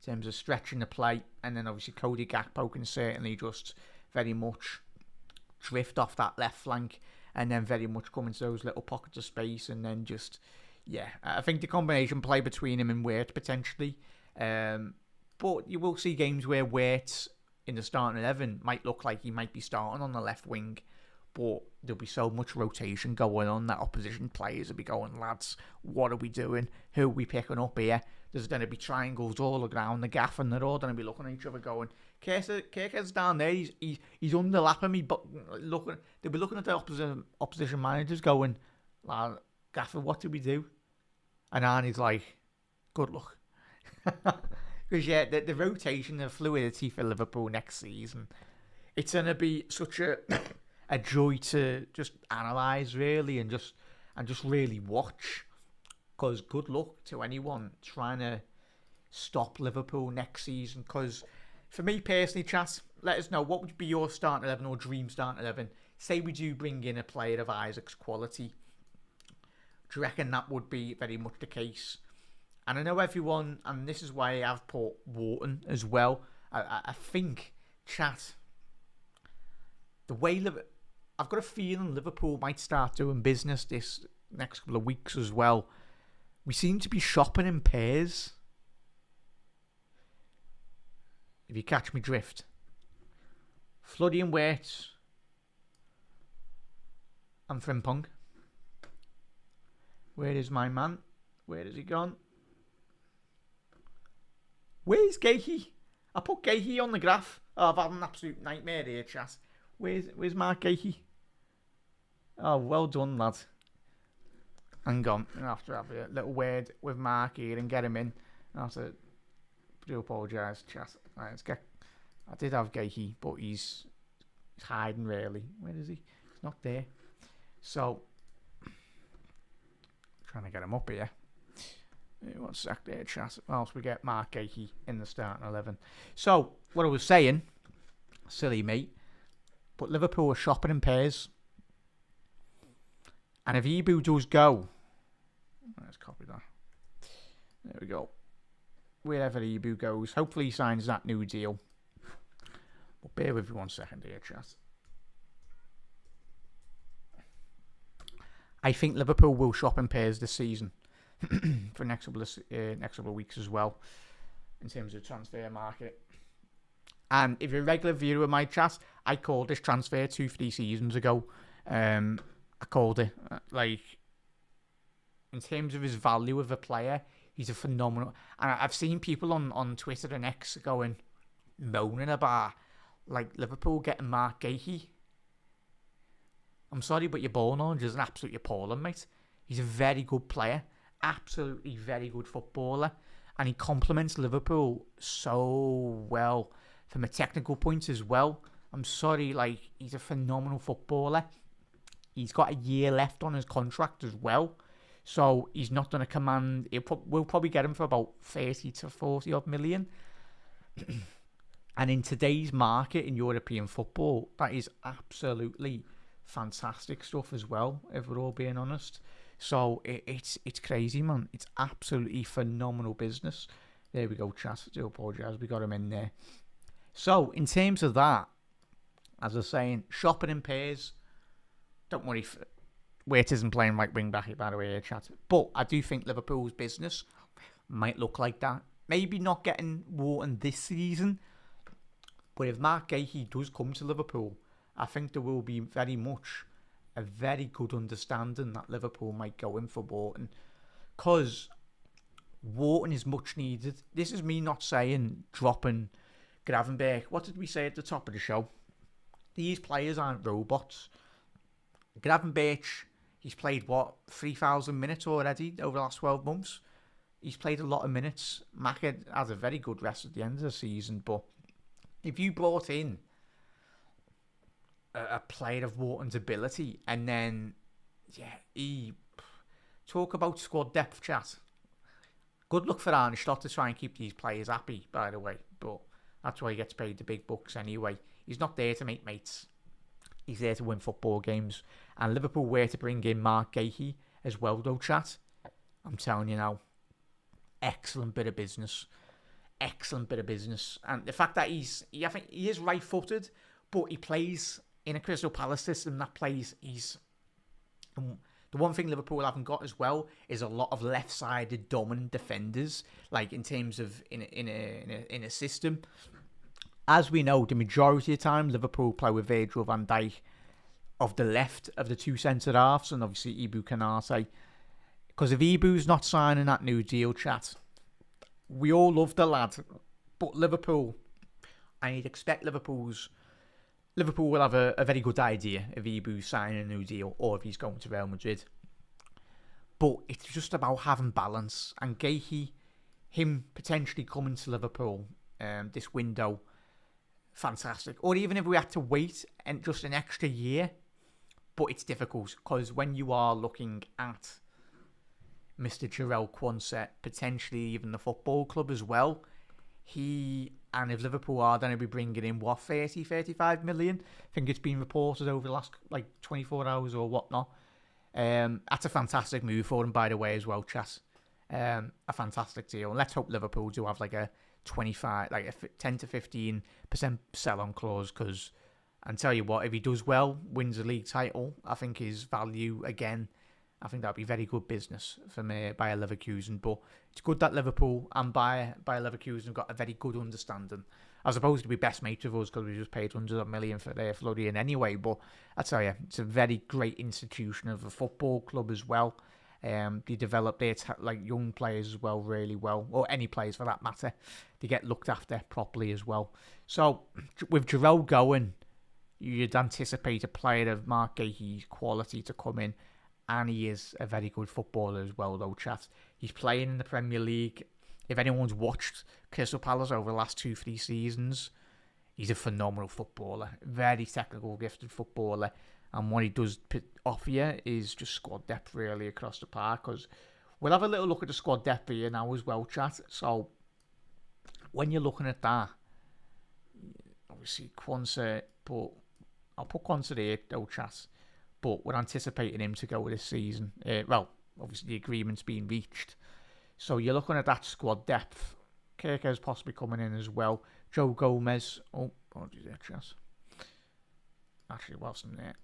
In terms of stretching the play, and then obviously Cody Gakpo can certainly just very much drift off that left flank, and then very much come into those little pockets of space, and then just, yeah, I think the combination play between him and Wirtz potentially. But you will see games where Wirtz in the starting 11 might look like he might be starting on the left wing, but there'll be so much rotation going on that opposition players will be going, lads, what are we doing? Who are we picking up here? There's going to be triangles all around the gaff, and they're all going to be looking at each other going, Kerker's down there, he's underlapping me, but they'll be looking at the opposition managers going, lad, Gaffer, what do we do? And Arnie's like, good luck. Because, yeah, the rotation, the fluidity for Liverpool next season, it's going to be such a joy to just analyse, really, and just really watch. Because good luck to anyone trying to stop Liverpool next season. Because for me personally, chat, let us know what would be your starting 11 or dream starting 11. Say we do bring in a player of Isaac's quality. Do you reckon that would be very much the case? And I know everyone, and this is why I've put Wharton as well. I think, chat, the way I've got a feeling Liverpool might start doing business this next couple of weeks as well. We seem to be shopping in pairs. If you catch me drift. Floody and Wirtz and Frimpong. Where is my man? Where has he gone? Where's Gahey? I put Gahey on the graph. Oh, I've had an absolute nightmare here, chat. Where's Mark Gahey? Oh, well done, lad. Hang on. I have to have a little word with Mark here and get him in. I do apologise, chat. Right, let's get. I did have Gahey, but he's hiding, really. Where is he? He's not there. So, trying to get him up here. One sec there, chat. Whilst we get Mark Gahey in the starting 11. So, what I was saying, silly me, but Liverpool are shopping in pairs. And if Ibu does go, let's copy that. There we go. Wherever Ibu goes, hopefully he signs that new deal. But bear with me 1 second here, chat. I think Liverpool will shop in pairs this season for next couple of weeks as well, in terms of transfer market. And if you're a regular viewer of my chat, I called this transfer 2-3 seasons ago. I called it. In terms of his value of a player, he's a phenomenal. And I've seen people on Twitter and X moaning about Liverpool getting Mark Gahey. I'm sorry, but your ball knowledge is absolutely appalling, mate. He's a very good player, absolutely very good footballer, and he complements Liverpool so well from a technical point as well. I'm sorry, he's a phenomenal footballer. He's got a year left on his contract as well. So he's not going to command. We'll probably get him for about 30 to 40 odd million. And in today's market in European football, that is absolutely fantastic stuff as well, if we're all being honest. So it's crazy, man. It's absolutely phenomenal business. There we go, chat. I do apologise. We got him in there. So in terms of that, as I was saying, shopping in pairs. Don't worry, Wirtz isn't playing right wing back, by the way, chat. But I do think Liverpool's business might look like that. Maybe not getting Wharton this season, but if Mark Gahey does come to Liverpool, I think there will be very much a very good understanding that Liverpool might go in for Wharton, because Wharton is much needed. This is me not saying dropping Gravenberch, what did we say at the top of the show? These players aren't robots. Gravenberch, he's played, 3,000 minutes already over the last 12 months? He's played a lot of minutes. Maka has a very good rest at the end of the season, but if you brought in a player of Wharton's ability, and then, talk about squad depth, chat. Good luck for Arne Slot to try and keep these players happy, by the way, but that's why he gets paid the big bucks anyway. He's not there to make mates. He's there to win football games. And Liverpool were to bring in Mark Gahey as well, though, chat. I'm telling you now, excellent bit of business. Excellent bit of business. And the fact that I think he is right-footed, but he plays in a Crystal Palace system that plays, the one thing Liverpool haven't got as well is a lot of left-sided dominant defenders, like in terms of in a system. As we know, the majority of the time Liverpool play with Virgil van Dijk of the left of the two centre halves, and obviously Ibu Kanate. Because if Ibu's not signing that new deal, chat, we all love the lad, but Liverpool, and you'd expect Liverpool will have a very good idea if Ibu's signing a new deal or if he's going to Real Madrid. But it's just about having balance. And Gahey, him potentially coming to Liverpool this window, fantastic. Or even if we had to wait and just an extra year. But it's difficult because when you are looking at Mr. Jarell Quansah, potentially even the football club as well, and if Liverpool are going to be bringing in, 30, 35 million? I think it's been reported over the last 24 hours or whatnot. That's a fantastic move for them, by the way, as well, chat. A fantastic deal. And let's hope Liverpool do have a 25, a 10 to 15% sell-on clause, because I tell you what, if he does well, wins the league title, I think his value, again, I think that'd be very good business for me, Bayer Leverkusen. But it's good that Liverpool and Bayer Leverkusen have got a very good understanding, as opposed to be best mates with us because we just paid hundreds of million for their Florian anyway. But I tell you, it's a very great institution of a football club as well. They develop their young players as well really well, or any players for that matter. They get looked after properly as well. So with Jarell going, you'd anticipate a player of Mark Gahey's quality to come in. And he is a very good footballer as well, though, chat. He's playing in the Premier League. If anyone's watched Crystal Palace over the last 2-3 seasons, he's a phenomenal footballer. Very technical, gifted footballer. And what he does offer you is just squad depth, really, across the park. Because we'll have a little look at the squad depth here now as well, chat. So, when you're looking at that, obviously, Quansah, but I'll put Quansah there, though, chat. But we're anticipating him to go this season. Obviously the agreement's been reached. So you're looking at that squad depth. Kirker's possibly coming in as well. Joe Gomez. Oh, apologies there, Chas. Actually, wasn't there.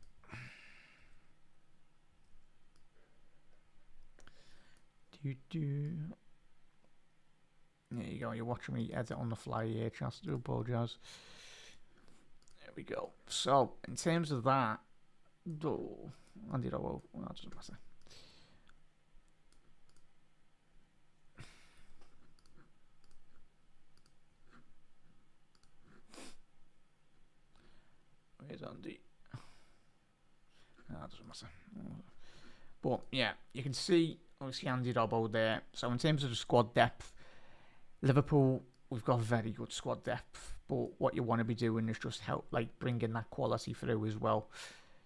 There you go. You're watching me edit on the fly here, Chas. I do apologise. There we go. So, in terms of that, that doesn't matter. Where's Andy? That doesn't matter. But yeah, you can see obviously Andy Robbo there. So in terms of the squad depth, Liverpool, we've got very good squad depth. But what you want to be doing is just help, bringing that quality through as well.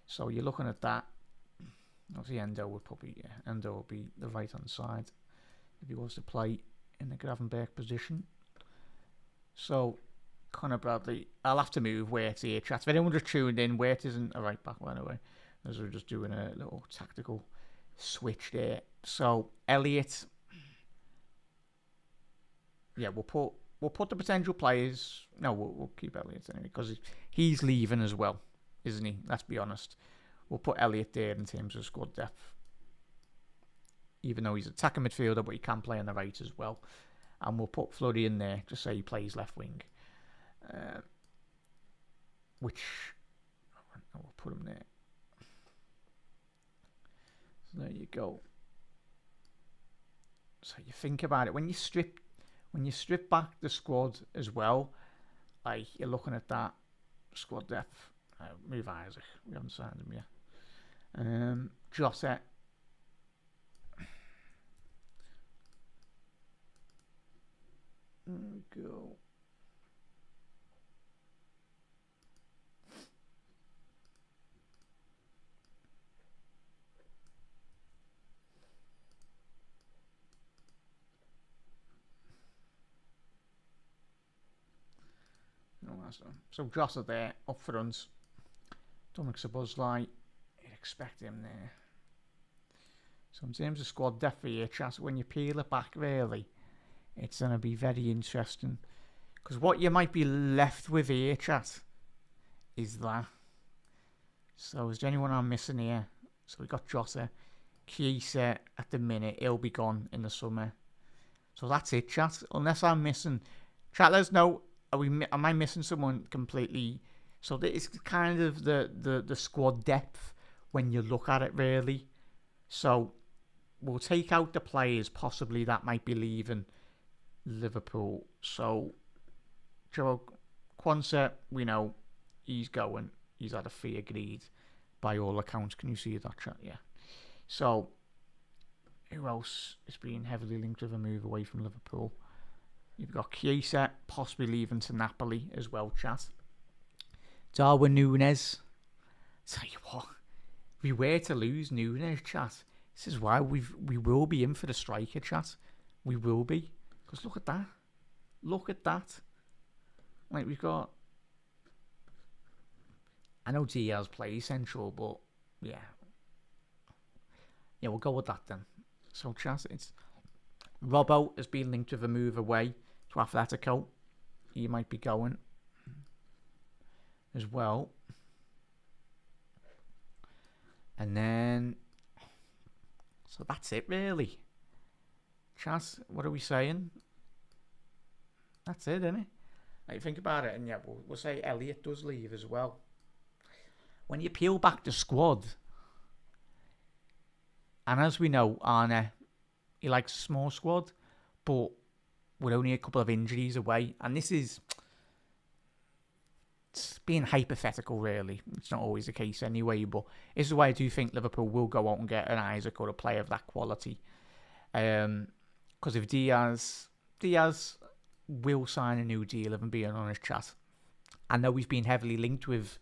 So you're looking at that. Obviously, Endo will be the right hand side if he was to play in the Gravenberch position. So Conor Bradley, I'll have to move Wirtz here, chat. If anyone just tuned in, Wirtz isn't a right back, by the way, as we're just doing a little tactical switch there. So Elliott, yeah, we'll put the potential players. No, we'll keep Elliott anyway because he's leaving as well, isn't he? Let's be honest. We'll put Elliott there in terms of squad depth. Even though he's an attacking midfielder, but he can play on the right as well. And we'll put Florian there, just say he plays left wing. We'll put him there. So there you go. So you think about it. When you strip back the squad as well, like you're looking at that squad depth. Move Isaac. We haven't signed him yet. Jota. Go. No, that's not. So Jota there, up front. Dominic Szoboszlai, you'd expect him there. So in terms of squad depth for your chat, when you peel it back, really, it's going to be very interesting. Because what you might be left with here, chat, is that. So is there anyone I'm missing here? So we got Jota. Chiesa at the minute, he'll be gone in the summer. So that's it, chat. Unless I'm missing. Chat, let us know. Am I missing someone completely? So it's kind of the squad depth when you look at it, really. So we'll take out the players possibly that might be leaving Liverpool. So Joe Quansah, we know he's going. He's had a fee agreed by all accounts. Can you see that, chat? Yeah. So who else is being heavily linked with a move away from Liverpool? You've got Chiesa possibly leaving to Napoli as well, chat. Darwin Núñez. Tell you what, if we were to lose Núñez, chat, this is why we will be in for the striker, chat. We will be. Because look at that. Look at that. Like, we've got... I know Diaz plays central, but yeah. Yeah, we'll go with that then. So, chat, it's... Robbo has been linked with a move away to Atletico. He might be going as well. And then... So that's it, really. Chas, what are we saying? That's it, isn't it? Like, think about it, and yeah, we'll say Elliott does leave as well. When you peel back the squad, and as we know, Arne, he likes a small squad, but we're only a couple of injuries away. And this is... It's being hypothetical, really. It's not always the case anyway, but this is why I do think Liverpool will go out and get an Isaac or a player of that quality. Because if Diaz will sign a new deal, if I'm being honest, chat. I know he's been heavily linked with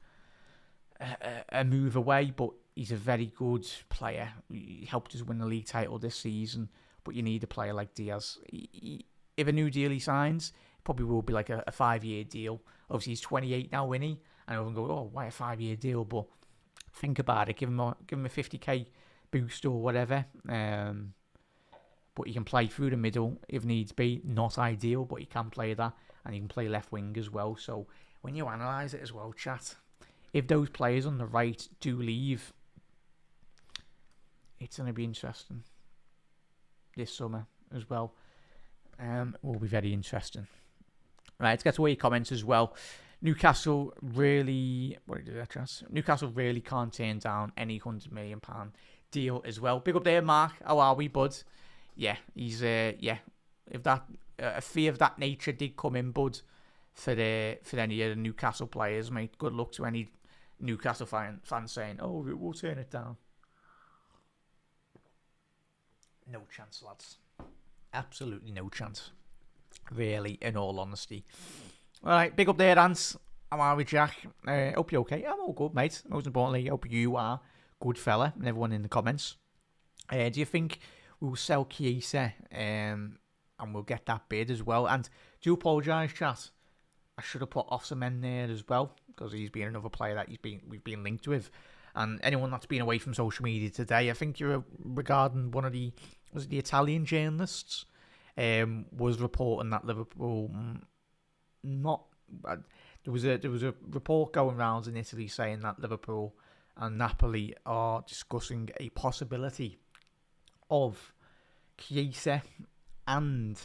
a move away, but he's a very good player. He helped us win the league title this season, but you need a player like Diaz. If a new deal he signs, it probably will be like a 5-year deal. Obviously, he's 28 now, isn't he? And everyone go, oh, why a 5-year deal? But think about it. Give him a 50k boost or whatever. But he can play through the middle if needs be. Not ideal, but he can play that. And he can play left wing as well. So when you analyse it as well, chat, if those players on the right do leave, it's going to be interesting this summer as well. Will be very interesting. Right, let's get to your comments as well. Newcastle really... What did that, Chas? Newcastle really can't turn down any £100 million deal as well. Big up there, Mark. How are we, bud? Yeah, he's... yeah, if that... a fee of that nature did come in, bud, for any of the Newcastle players, mate. Good luck to any Newcastle fans saying, oh, we'll turn it down. No chance, lads. Absolutely no chance. Really, in all honesty. Alright, big up there, Ants. How are we, Jack? Hope you're okay. I'm all good, mate. Most importantly, hope you are good fella, and everyone in the comments. Do you think we'll sell Chiesa and we'll get that bid as well? And do apologise, chat. I should have put Osimhen there as well, because he's been another player that we've been linked with. And anyone that's been away from social media today, I think you're regarding one of the Italian journalists. Was reporting that Liverpool there was a report going around in Italy saying that Liverpool and Napoli are discussing a possibility of Chiesa and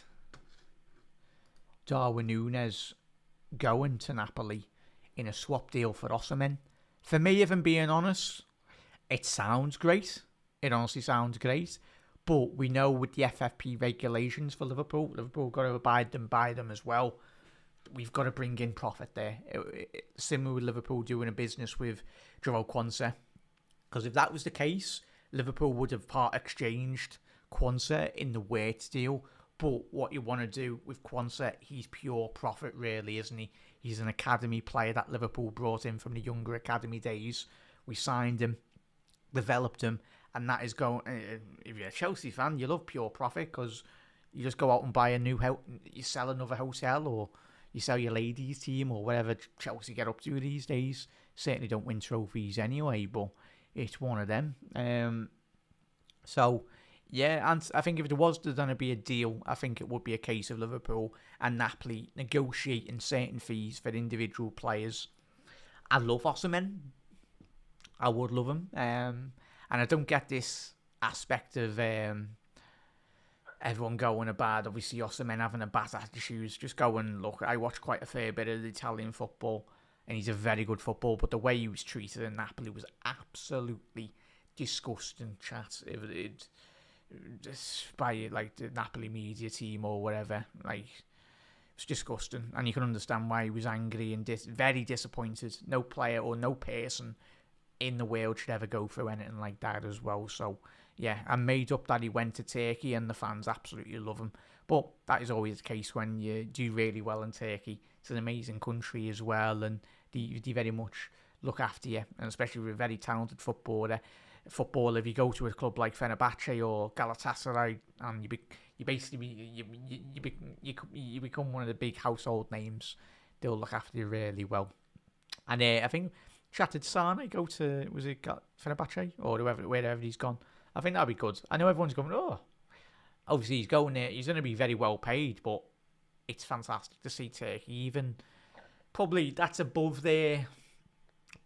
Darwin Núñez going to Napoli in a swap deal for Osimhen. For me, if I'm being honest, it sounds great. It honestly sounds great. But we know with the FFP regulations for Liverpool got to abide by them as well. we've got to bring in profit there. Similar with Liverpool doing a business with Joao Quansah. Because if that was the case, Liverpool would have part exchanged Quansah in the Wirtz deal. But what you want to do with Quansah, he's pure profit, really, isn't he? He's an academy player that Liverpool brought in from the younger academy days. We signed him, developed him, and that is going. If you're a Chelsea fan, you love pure profit because you just go out and buy a new house, you sell another hotel, or you sell your ladies' team, or whatever Chelsea get up to these days. Certainly don't win trophies anyway, but it's one of them. So, yeah, and I think if there was going to be a deal, I think it would be a case of Liverpool and Napoli negotiating certain fees for individual players. I love Osimhen. I would love him. And I don't get this aspect of everyone going about, obviously, Osimhen having a bad attitude. Just go and look. I watch quite a fair bit of the Italian football, and he's a very good footballer, but the way he was treated in Napoli was absolutely disgusting, chat. Just by like the Napoli media team or whatever, like it's disgusting, and you can understand why he was angry and very disappointed. No player or no person in the world should ever go through anything like that as well. So yeah, I'm made up that he went to Turkey and the fans absolutely love him, but that is always the case when you do really well in Turkey. It's an amazing country as well, and they very much look after you, and especially with a very talented footballer, if you go to a club like Fenerbahce or Galatasaray, and you become one of the big household names, they'll look after you really well. And I think Chatted Sane go to, was it Fenerbahce or wherever he's gone? I think that'd be good. I know everyone's going, oh, obviously he's going there. He's going to be very well paid, but it's fantastic to see Turkey. Even probably that's above their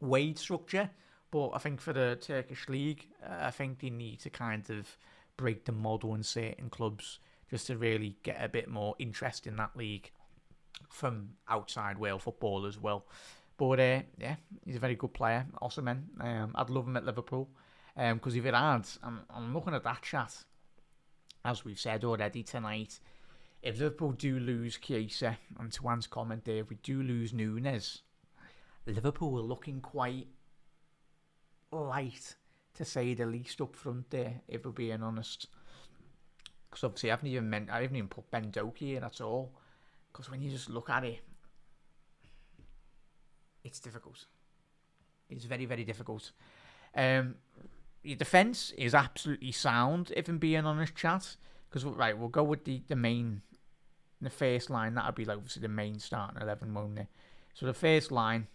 wage structure. But I think for the Turkish league, I think they need to kind of break the model in certain clubs just to really get a bit more interest in that league from outside Wales football as well. But yeah, he's a very good player, Osimhen. I'd love him at Liverpool because if it had, I'm looking at that chat, as we've said already tonight, if Liverpool do lose Chiesa, and to Juan's comment there, if we do lose Núñez, Liverpool are looking quite light, to say the least, up front there, if we're being honest. Because obviously I haven't even put Ben Doki in at all. Because when you just look at it, it's difficult. It's very, very difficult. Your defence is absolutely sound, if I'm being honest, chat. Because, right, we'll go with the first line. That would be like obviously the main starting 11, won't it? So the first line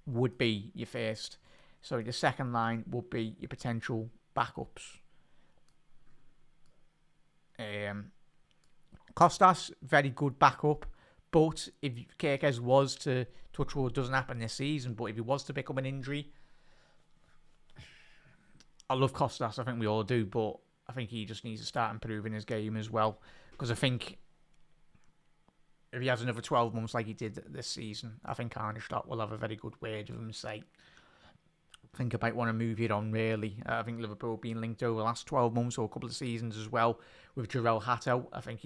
would be your first. So the second line would be your potential backups. Costas, very good backup. But if Kerkez was to, touch wood, doesn't happen this season, but if he was to pick up an injury, I love Costas, I think we all do, but I think he just needs to start improving his game as well. Because I think if he has another 12 months like he did this season, I think Arnestad will have a very good word with him and say, I think I might want to move it on, really. I think Liverpool have been linked over the last 12 months or a couple of seasons as well with Jarell Hato. I think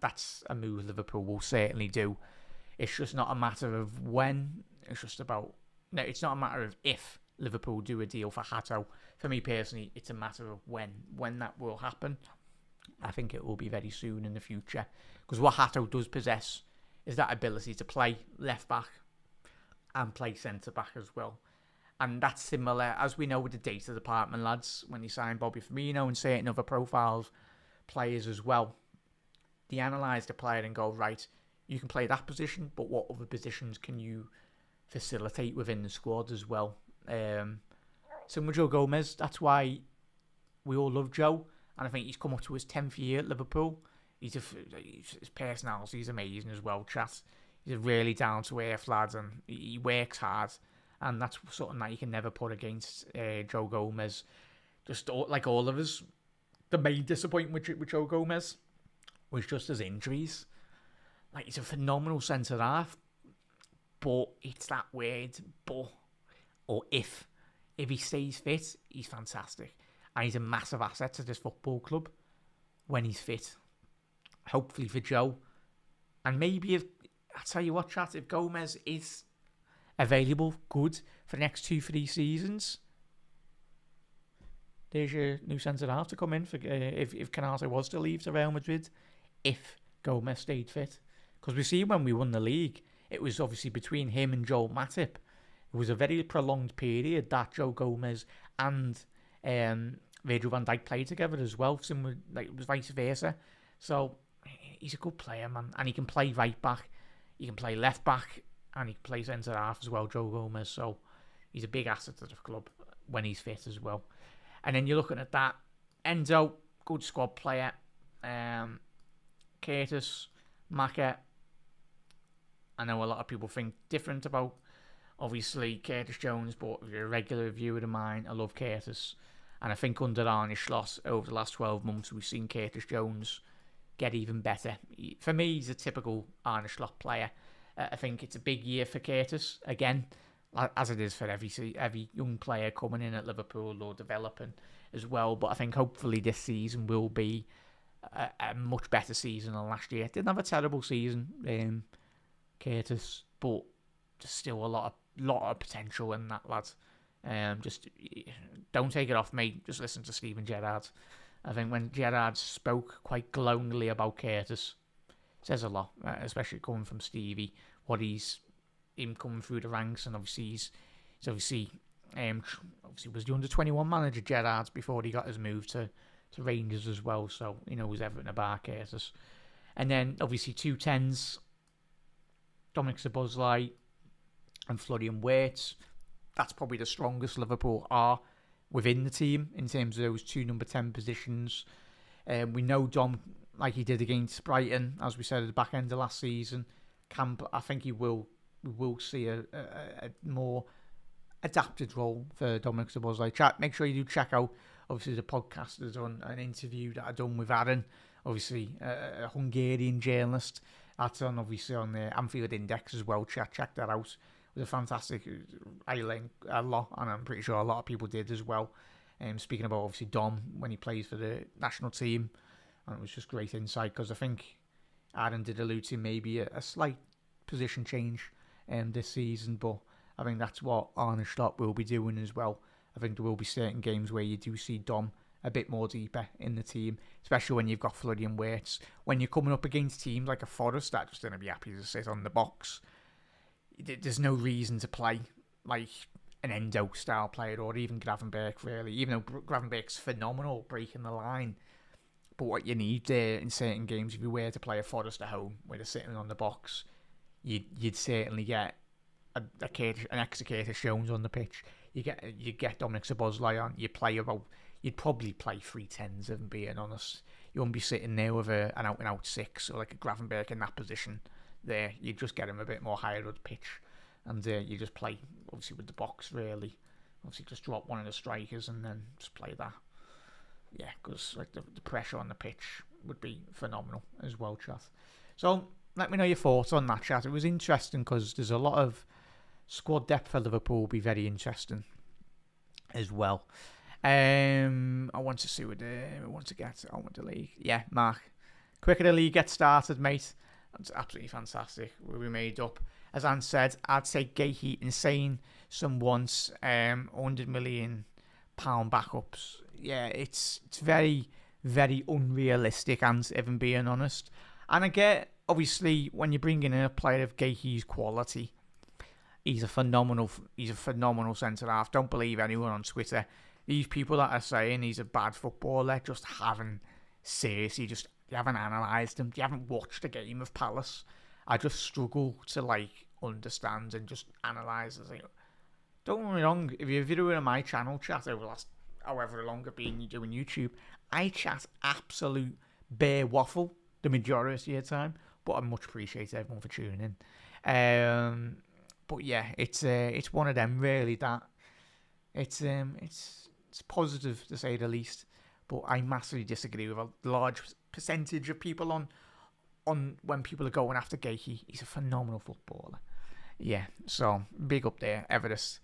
that's a move Liverpool will certainly do. It's just not a matter of when. It's not a matter of if Liverpool do a deal for Hato. For me personally, it's a matter of when. When that will happen, I think it will be very soon in the future. Because what Hato does possess is that ability to play left back and play centre back as well. And that's similar, as we know, with the data department lads, when they signed Bobby Firmino and certain other profiles players as well. They analyse the player and go, right, you can play that position, but what other positions can you facilitate within the squad as well? Similar Joe Gomez, that's why we all love Joe, and I think he's come up to his 10th year at Liverpool. His personality is amazing as well, chat. He's a really down-to-earth lad, and he works hard. And that's something that you can never put against Joe Gomez. Just like all of us, the main disappointment with Joe Gomez was just his injuries. Like, he's a phenomenal centre half, but it's that word, but, or if he stays fit, he's fantastic. And he's a massive asset to this football club when he's fit. Hopefully for Joe. And maybe if, I tell you what, chat, if Gomez is available, good, for the next 2-3 seasons, there's your new centre half to come in for if Canate was to leave to Real Madrid, if Gomez stayed fit. Because we see when we won the league, it was obviously between him and Joel Matip. It was a very prolonged period that Joe Gomez and Virgil van Dijk played together as well. Similar, like, it was vice versa. So he's a good player, man, and he can play right back, he can play left back, and he can play centre half as well, Joe Gomez. So he's a big asset to the club when he's fit as well. And then you're looking at that, Endo, good squad player, Curtis, Maka. I know a lot of people think different about, obviously, Curtis Jones, but if you're a regular viewer of mine, I love Curtis. And I think under Arne Slot, over the last 12 months, we've seen Curtis Jones get even better. For me, he's a typical Arne Slot player. I think it's a big year for Curtis, again, as it is for every young player coming in at Liverpool or developing as well. But I think hopefully this season will be a much better season than last year. Didn't have a terrible season, Curtis, but there's still a lot of potential in that lad. Just don't take it off me. Just listen to Steven Gerrard. I think when Gerrard spoke quite glowingly about Curtis, says a lot, especially coming from Stevie. What him coming through the ranks, and obviously he's obviously was the under-21 manager, Gerrard, before he got his move to Rangers as well. So he knows everything about Curtis. And then obviously 2 10s, Dominic Szoboszlai and Florian Wirtz. That's probably the strongest Liverpool are within the team in terms of those 2 number 10 positions. We know Dom, like he did against Brighton, as we said at the back end of last season, I think we will see a more adapted role for Dominic Szoboszlai. Make sure you do check out, obviously, the podcast. There's an interview that I've done with Aaron, obviously a Hungarian journalist. That's obviously on the Anfield Index as well. Check that out. It was a fantastic. I learned a lot, and I'm pretty sure a lot of people did as well. Speaking about, obviously, Dom when he plays for the national team, and it was just great insight, because I think Aaron did allude to maybe a slight position change this season, but I think that's what Arne Slot will be doing as well. I think there will be certain games where you do see Dom a bit more deeper in the team, especially when you've got Florian Wirtz. When you're coming up against teams like a Forest that are just going to be happy to sit on the box, there's no reason to play like an Endo style player, or even Gravenberch, really, even though Gravenberch's phenomenal breaking the line. But what you need there in certain games, if you were to play a Forest at home where they're sitting on the box, you'd certainly get an extra Curtis Jones on the pitch. You get Dominic Szoboszlai on. You'd probably play 3 10s, if I'm being honest. You won't be sitting there with an out and out 6 or like a Gravenberch in that position. There, you just get him a bit more higher up the pitch, and you just play obviously with the box, really. Obviously, just drop one of the strikers and then just play that. Yeah, because like the pressure on the pitch would be phenomenal as well, chat. So let me know your thoughts on that, chat. It was interesting because there's a lot of squad depth for Liverpool. Will be very interesting as well. I want to see what I want to get on with the league. Yeah, Mark, quicker the league gets started, mate. That's absolutely fantastic. We'll be made up. As Anne said, I'd say Gahey insane. Some wants £100 million backups. Yeah, it's very, very unrealistic, and if I'm being honest. And I get, obviously, when you're bringing in a player of Gahey's quality, he's a phenomenal centre half. Don't believe anyone on Twitter. These people that are saying he's a bad footballer just haven't you haven't analysed him. You haven't watched a game of Palace. I just struggle to understand and just analyse. Don't get me wrong. If you're viewing on my channel, chat, over the last however long I've been doing YouTube, I chat absolute bare waffle the majority of the time. But I much appreciate everyone for tuning in. But yeah, it's one of them really that it's positive to say the least. But I massively disagree with a large percentage of people on when people are going after Gahey. He's a phenomenal footballer. Yeah, so big up there, Everest.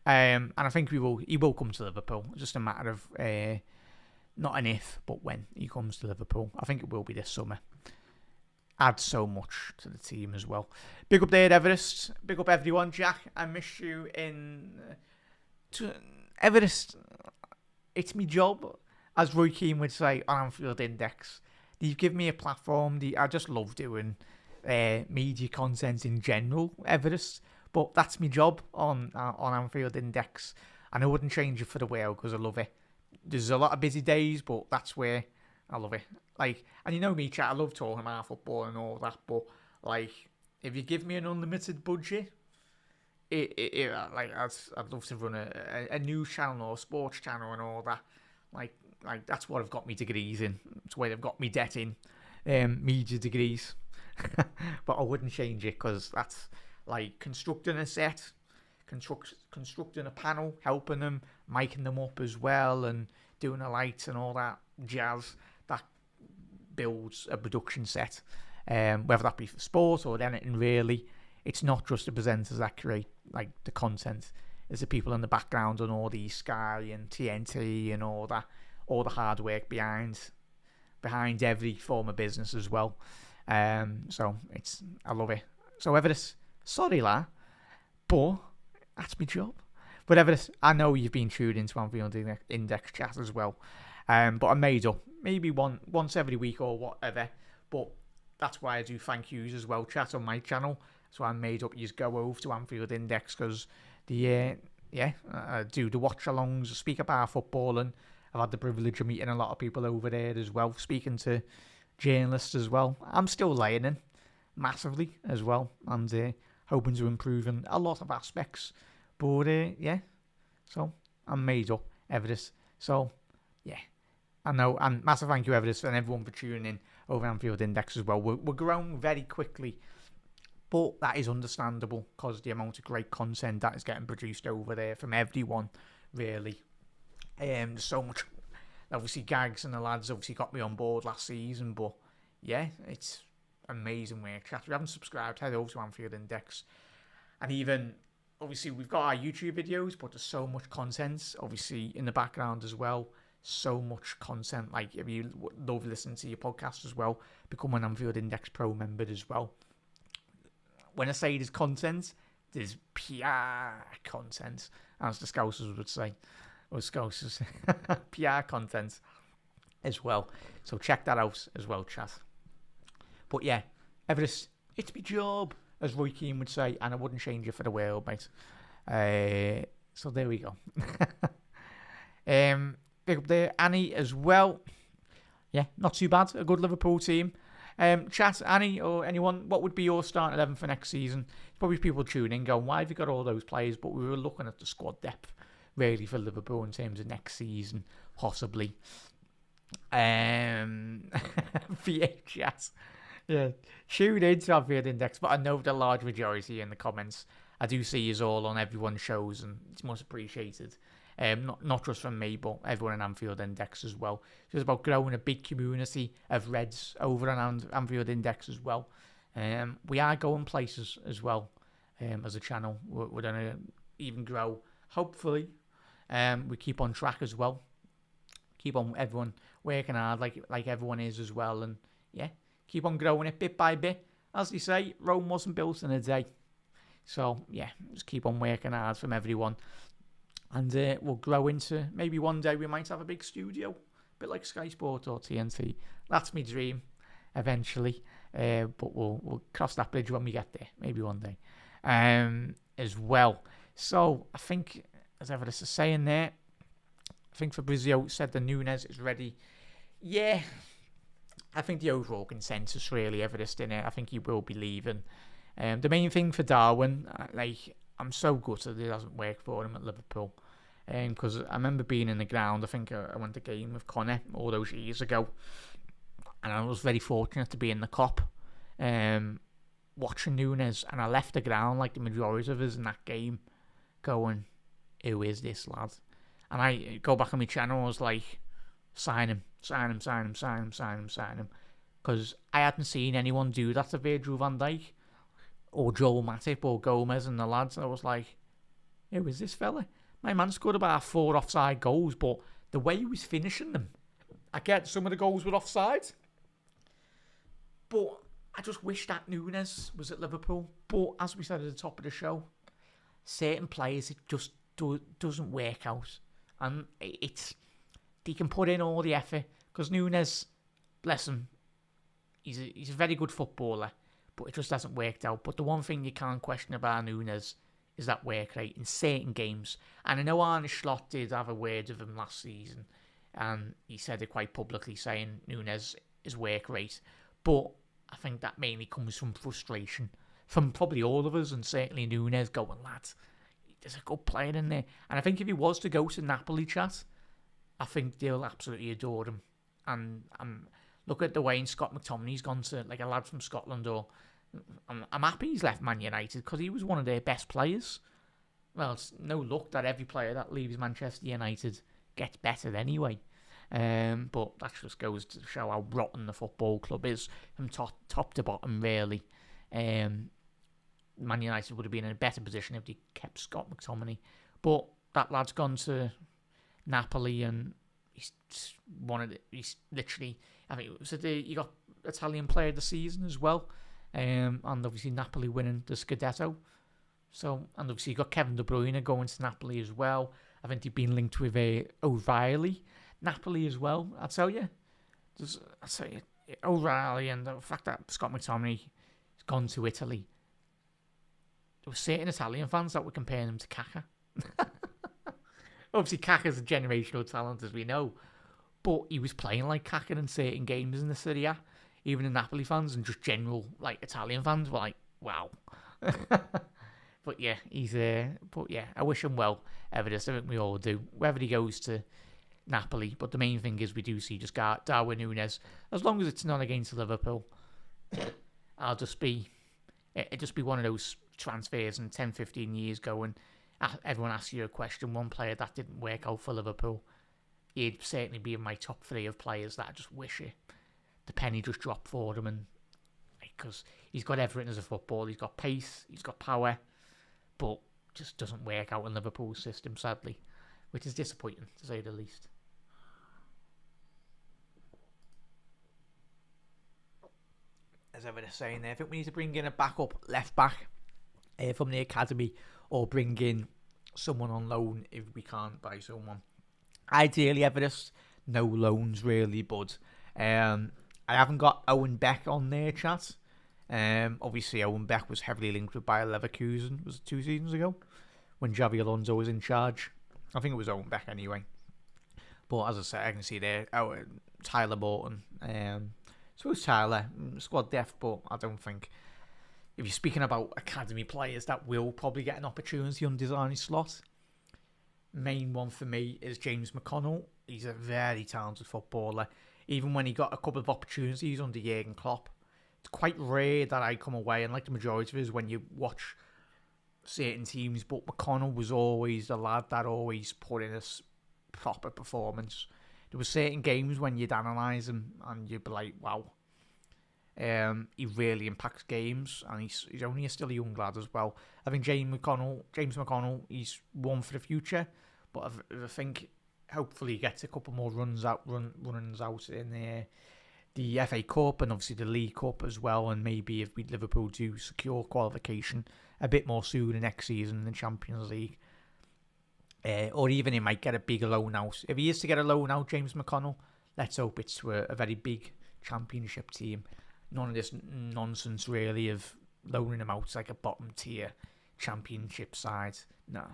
And I think he will come to Liverpool. It's just a matter of not an if, but when he comes to Liverpool. I think it will be this summer. adds so much to the team as well. Big up there, Everest. Big up everyone, Jack. I miss you in Everest. It's my job, as Roy Keane would say on Anfield Index. You've given me a platform. I just love doing media content in general, Everest. But that's my job on Anfield Index, and I wouldn't change it for the world because I love it. There's a lot of busy days, but that's where I love it. Like, and you know me, chat. I love talking about football and all that. But like, if you give me an unlimited budget, I'd love to run a news channel or a sports channel and all that. Like that's what I've got me degrees in. It's where I've got me debt in, media degrees. But I wouldn't change it because that's like constructing a set, constructing a panel, helping them, miking them up as well, and doing the lights and all that jazz. That builds a production set, whether that be for sport or anything really. It's not just the presenters that create like the content. It's the people in the background on all these Sky and TNT and all that, all the hard work behind every form of business as well. So I love it. So Everest, sorry la, but that's my job. But Everest, I know you've been tuned into Anfield Index chat as well. But I'm made up, maybe once every week or whatever. But that's why I do thank yous as well, chat on my channel. So I'm made up. You just go over to Anfield Index because I do the watch-alongs, speak about football, and I've had the privilege of meeting a lot of people over there as well, speaking to journalists as well. I'm still learning massively as well, and hoping to improve in a lot of aspects. But so I'm made up, Everest. So yeah, I know, and massive thank you, Everest, and everyone for tuning in over Anfield Index as well. We're growing very quickly. But that is understandable because the amount of great content that is getting produced over there from everyone, really. There's so much. Obviously, Gags and the lads obviously got me on board last season, but yeah, it's amazing work. Chat, if you haven't subscribed, head over to Anfield Index. And even, obviously, we've got our YouTube videos, but there's so much content, obviously, in the background as well. So much content. Like, if you love listening to your podcast as well, become an Anfield Index Pro member as well. When I say there's content, there's PR content, as the Scousers would say. Or Scousers. PR content as well. So check that out as well, chat. But yeah, Everest, it's my job, as Roy Keane would say, and I wouldn't change it for the world, mate. So there we go. Big up there, Annie as well. Yeah, not too bad. A good Liverpool team. Chat, Annie or anyone, what would be your starting 11 for next season? Probably people tuning in going, why have you got all those players? But we were looking at the squad depth really for Liverpool in terms of next season, possibly. VHS. Yeah, tune in to Anfield Index, but I know the large majority in the comments. I do see you all on everyone's shows, and it's much appreciated. Not just from me, but everyone in Anfield Index as well. So it's about growing a big community of Reds over on Anfield Index as well. We are going places as well as a channel. We're going to even grow, hopefully. We keep on track as well. Keep on everyone working hard like everyone is as well. And yeah, keep on growing it bit by bit. As they say, Rome wasn't built in a day. So yeah, just keep on working hard from everyone. And we'll grow into, maybe one day we might have a big studio, a bit like Sky Sport or TNT. That's my dream, eventually. But we'll cross that bridge when we get there, maybe one day, as well. So I think, as Everest is saying there, I think Fabrizio said the Núñez is ready. Yeah, I think the overall consensus really, Everest in it. I think he will be leaving. The main thing for Darwin, I'm so gutted it doesn't work for him at Liverpool. Because I remember being in the ground. I think I went to a game with Connor all those years ago. And I was very fortunate to be in the Cop watching Núñez. And I left the ground like the majority of us in that game going, who is this lad? And I go back on my channel and I was like, sign him. Because I hadn't seen anyone do that to Virgil van Dijk or Joel Matip or Gomez and the lads. I was like, who is this fella? My man scored about 4 offside goals, but the way he was finishing them, I get some of the goals were offside, but I just wish that Núñez was at Liverpool. But as we said at the top of the show, certain players, it just doesn't work out. And they can put in all the effort. Because Núñez, bless him, he's a very good footballer. But it just hasn't worked out. But the one thing you can't question about Núñez is that work rate in certain games. And I know Arne Slot did have a word with him last season. And he said it quite publicly, saying Núñez is work rate. But I think that mainly comes from frustration from probably all of us, and certainly Núñez going, lads, there's a good player in there. And I think if he was to go to Napoli, chat, I think they'll absolutely adore him. And look at the way Scott McTominay's gone to like a lad from Scotland, or I'm happy he's left Man United because he was one of their best players. Well, it's no luck that every player that leaves Manchester United gets better anyway. But that just goes to show how rotten the football club is from top to bottom, really. Man United would have been in a better position if they kept Scott McTominay. But that lad's gone to Napoli, and he's literally, I think it was you got Italian player of the season as well. And obviously Napoli winning the Scudetto. So, and obviously you got Kevin De Bruyne going to Napoli as well. I think they've been linked with O'Reilly, Napoli as well. I tell you, O'Reilly, and the fact that Scott McTominay has gone to Italy. There were certain Italian fans that were comparing him to Kaka. Obviously, Kaka's a generational talent, as we know, but he was playing like Kaka in certain games in the Serie A. Even the Napoli fans and just general like Italian fans were like, wow. But yeah, I wish him well, Everest. I think we all do. Whether he goes to Napoli, but the main thing is we do see just Darwin Núñez. As long as it's not against Liverpool, it'll just be one of those transfers in 10, 15 years going, everyone asks you a question, one player that didn't work out for Liverpool, he'd certainly be in my top 3 of players that I just wish the penny just dropped for him, and because he's got everything as a footballer. He's got pace, he's got power, but just doesn't work out in Liverpool's system, sadly, which is disappointing, to say the least. As I was saying there, I think we need to bring in a backup left back from the academy, or bring in someone on loan if we can't buy someone. Ideally, Everest, no loans really, but I haven't got Owen Beck on there, chat. Obviously, Owen Beck was heavily linked with Bayer Leverkusen, was it 2 seasons ago, when Xavi Alonso was in charge. I think it was Owen Beck anyway. But as I said, I can see there, Tyler Morton. So it's Tyler, squad depth, but I don't think, if you're speaking about academy players that will probably get an opportunity on Design slot, main one for me is James McConnell. He's a very talented footballer. Even when he got a couple of opportunities under Jurgen Klopp, it's quite rare that I come away, and like the majority of us, when you watch certain teams, but McConnell was always the lad that always put in a proper performance. There were certain games when you'd analyse him and you'd be like, wow, he really impacts games, and he's only still a young lad as well. I think James McConnell, he's one for the future, but I think hopefully he gets a couple more runs out in the FA Cup and obviously the League Cup as well, and maybe if Liverpool do secure qualification a bit more soon next season in the Champions League, or even he might get a bigger loan out. If he is to get a loan out, James McConnell, let's hope it's to a very big Championship team. None of this nonsense really of loaning him out to like a bottom tier Championship side. No,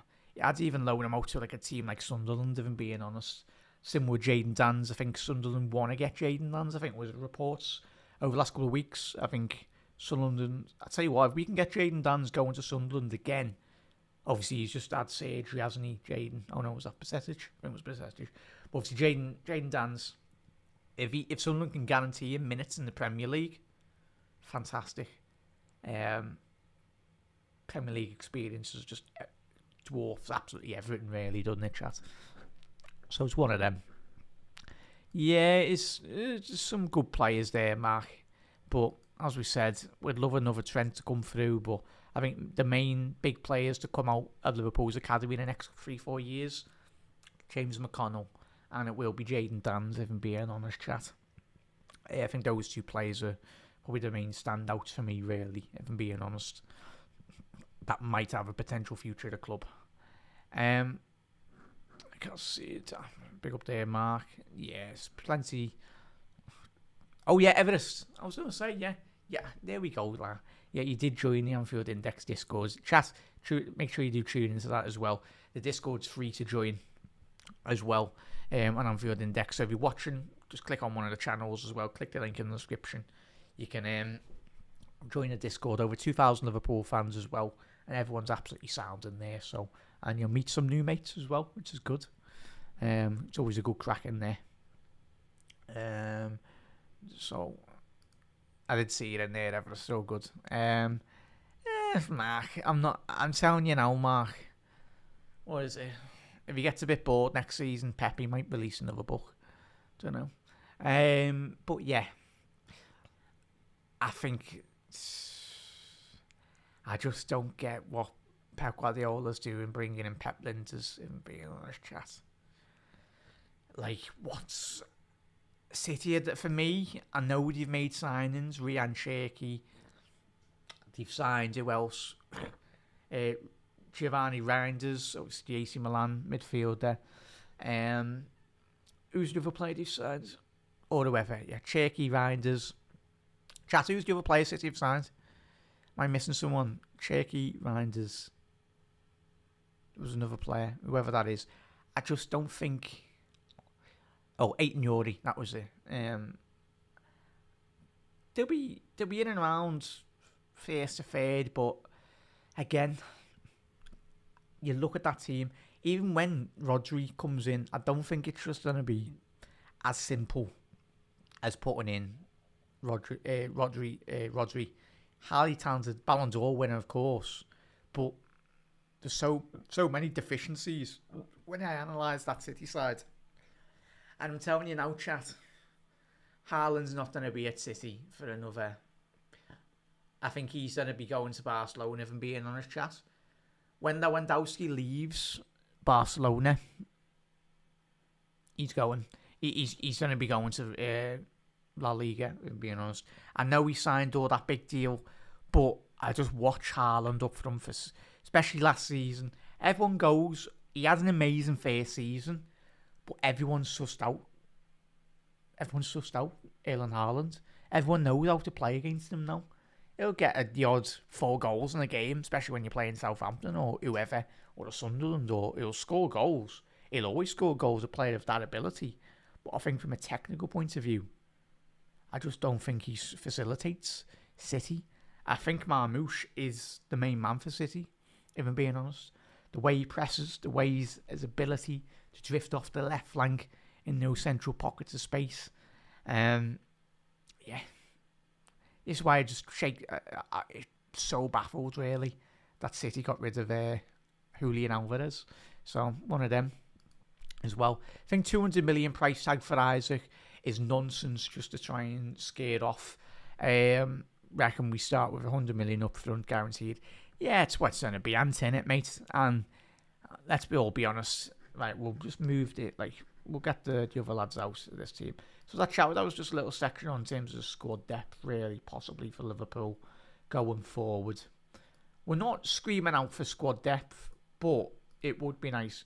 I'd even loan him out to like a team like Sunderland, if I'm being honest. Similar with Jayden Danns. I think Sunderland want to get Jayden Danns. I think it was reports over the last couple of weeks. I think Sunderland, I tell you what, if we can get Jayden Danns going to Sunderland again, obviously he's just had surgery, hasn't he, Jayden? Oh no, was that Percetage? I think it was Percetage. But obviously Jayden Danns, if Sunderland can guarantee him minutes in the Premier League, fantastic. Premier League experience is just dwarfs absolutely everything, really, doesn't it, chat? So it's one of them. Yeah, it's just some good players there, Mark. But as we said, we'd love another Trent to come through. But I think the main big players to come out of Liverpool's academy in the next 3-4 years, James McConnell, and it will be Jayden Danns, if I'm being honest, chat. I think those two players are probably the main standouts for me, really, if I'm being honest. That might have a potential future at the club. I can't see it. Big up there, Mark. Yes, plenty. Oh, yeah, Everest. I was going to say, yeah. Yeah, there we go. Like, yeah, you did join the Anfield Index Discord. Chat, make sure you do tune into that as well. The Discord's free to join as well on Anfield Index. So if you're watching, just click on one of the channels as well. Click the link in the description. You can join the Discord. Over 2,000 Liverpool fans as well. And everyone's absolutely sound in there. So, and you'll meet some new mates as well, which is good. It's always a good crack in there. So I did see it in there. Ever so good. Mark, I'm telling you now, Mark. What is it? If he gets a bit bored next season, Pepe might release another book. Don't know. But yeah, I think I just don't get what Pep Guardiola's doing, bringing in Pep Linters, in being honest, chat. Like, what's City? For me, I know they've made signings. Ryan Cherky. They've signed who else? Giovanni Reinders, obviously AC Milan midfielder. Who's the other player they've signed? Or whoever, yeah. Cherky, Reinders. Chat, who's the other player City have signed? Am I missing someone? Cherky, Reinders. There was another player, whoever that is. I just don't think. Oh, Aiton Yori, that was it. They'll be in and around first to third, but again, you look at that team. Even when Rodri comes in, I don't think it's just going to be as simple as putting in Rodri. Highly talented, Ballon d'Or winner, of course, but there's so many deficiencies when I analyse that City side. And I'm telling you now, chat, Haaland's not going to be at City for another. I think he's going to be going to Barcelona, if I'm being honest, chat. When Lewandowski leaves Barcelona, he's going. He's going to be going to La Liga, if I'm being honest. I know he signed all that big deal, but I just watch Haaland up front, especially last season. Everyone goes, he had an amazing first season, but everyone's sussed out. Erling Haaland. Everyone knows how to play against him now. He'll get the odd 4 goals in a game, especially when you're playing Southampton or whoever, or Sunderland, or he'll score goals. He'll always score goals, a player of that ability. But I think from a technical point of view, I just don't think he facilitates City. I think Marmoush is the main man for City, if I'm being honest. The way he presses, the way his ability to drift off the left flank in no central pockets of space. Yeah. This is why I just it's so baffled, really, that City got rid of Julian Alvarez. So, one of them as well. I think 200 million price tag for Isaac is nonsense just to try and scare off. Reckon we start with 100 million up front guaranteed. Yeah, it's what's going to be, ain't it, mate? And let's be honest, right, we'll just move it, like, we'll get the other lads out of this team. So that was just a little section on terms of squad depth, really, possibly for Liverpool going forward. We're not screaming out for squad depth, but it would be nice.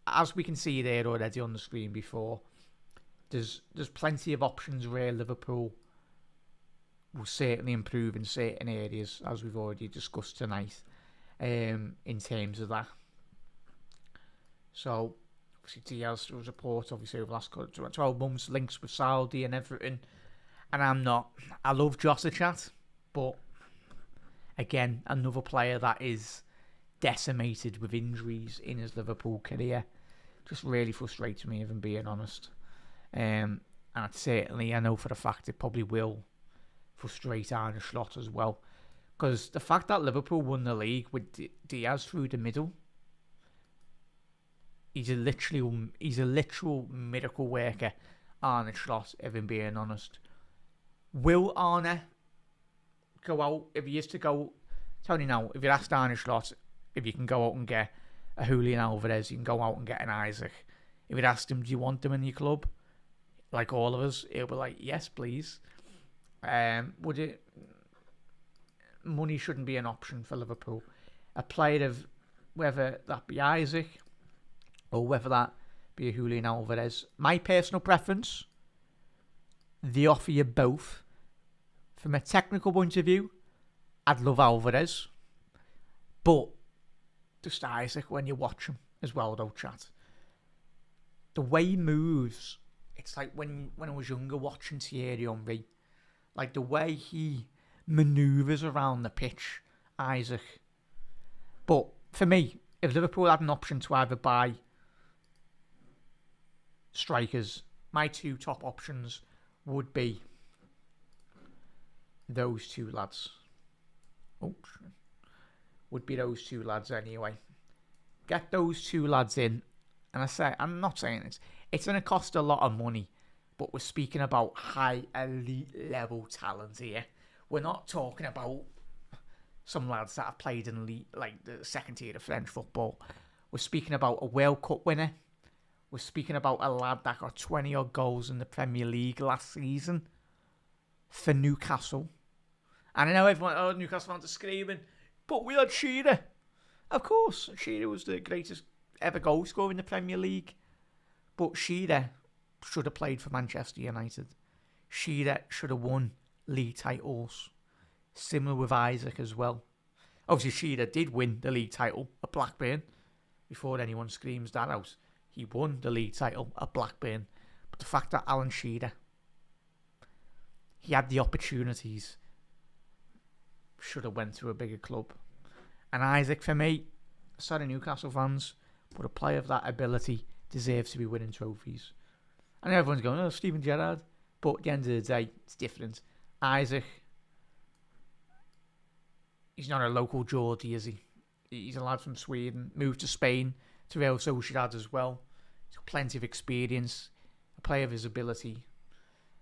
As we can see there already on the screen before, there's plenty of options where Liverpool will certainly improve in certain areas, as we've already discussed tonight, in terms of that. So, obviously, Diaz, there was a report, obviously, over the last 12 months, links with Saudi and everything. And I love Jota, chat, but again, another player that is decimated with injuries in his Liverpool career. Just really frustrates me, if I'm being honest. And certainly, I know for a fact it probably will frustrate Arne Slot as well. Because the fact that Liverpool won the league with Diaz through the middle, he's a literal miracle worker, Arne Slot, if I'm being honest. Will Arne go out, if he is to go, tell you now, if you asked Arne Slot if you can go out and get a Julian Alvarez, you can go out and get an Isaac. If you'd asked him, do you want them in your club? Like all of us, he'll be like, yes, please. Would it? Money shouldn't be an option for Liverpool. A player of whether that be Isaac or whether that be a Julian Alvarez. My personal preference, they offer you both. From a technical point of view, I'd love Alvarez, but just Isaac when you watch him as well, though, chat. The way he moves, it's like when I was younger watching Thierry Henry, like the way he manoeuvres around the pitch, Isaac. But for me, if Liverpool had an option to either buy strikers, my two top options would be those two lads. Would be those two lads anyway. Get those two lads in, and I'm not saying it's going to cost a lot of money, but we're speaking about high elite level talent here. We're not talking about some lads that have played in elite, like the second tier of French football. We're speaking about a World Cup winner. We're speaking about a lad that got 20 odd goals in the Premier League last season for Newcastle. And I know everyone, Newcastle fans are screaming, but we had Shearer. Of course, Shearer was the greatest ever goal scorer in the Premier League. But Shearer should have played for Manchester United. Shearer should have won league titles. Similar with Isaac as well. Obviously, Shearer did win the league title at Blackburn. Before anyone screams that out, he won the league title at Blackburn. But the fact that Alan Shearer, he had the opportunities, should have went to a bigger club. And Isaac, for me, sorry Newcastle fans, but a player of that ability deserves to be winning trophies. I know everyone's going, oh, Steven Gerrard. But at the end of the day, it's different. Isaac, he's not a local Geordie, is he? He's a lad from Sweden, moved to Spain, to Real Sociedad as well. He's got plenty of experience, a player of his ability.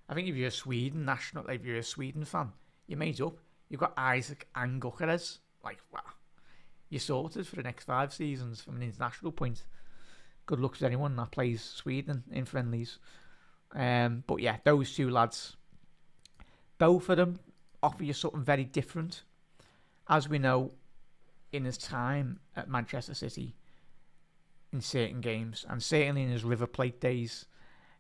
I think if you're a Sweden fan, you're made up. You've got Isaac and Gyökeres. Like, wow. You're sorted for the next 5 seasons from an international point. Good luck to anyone that plays Sweden in friendlies. But yeah, those two lads, both of them offer you something very different. As we know, in his time at Manchester City, in certain games, and certainly in his River Plate days,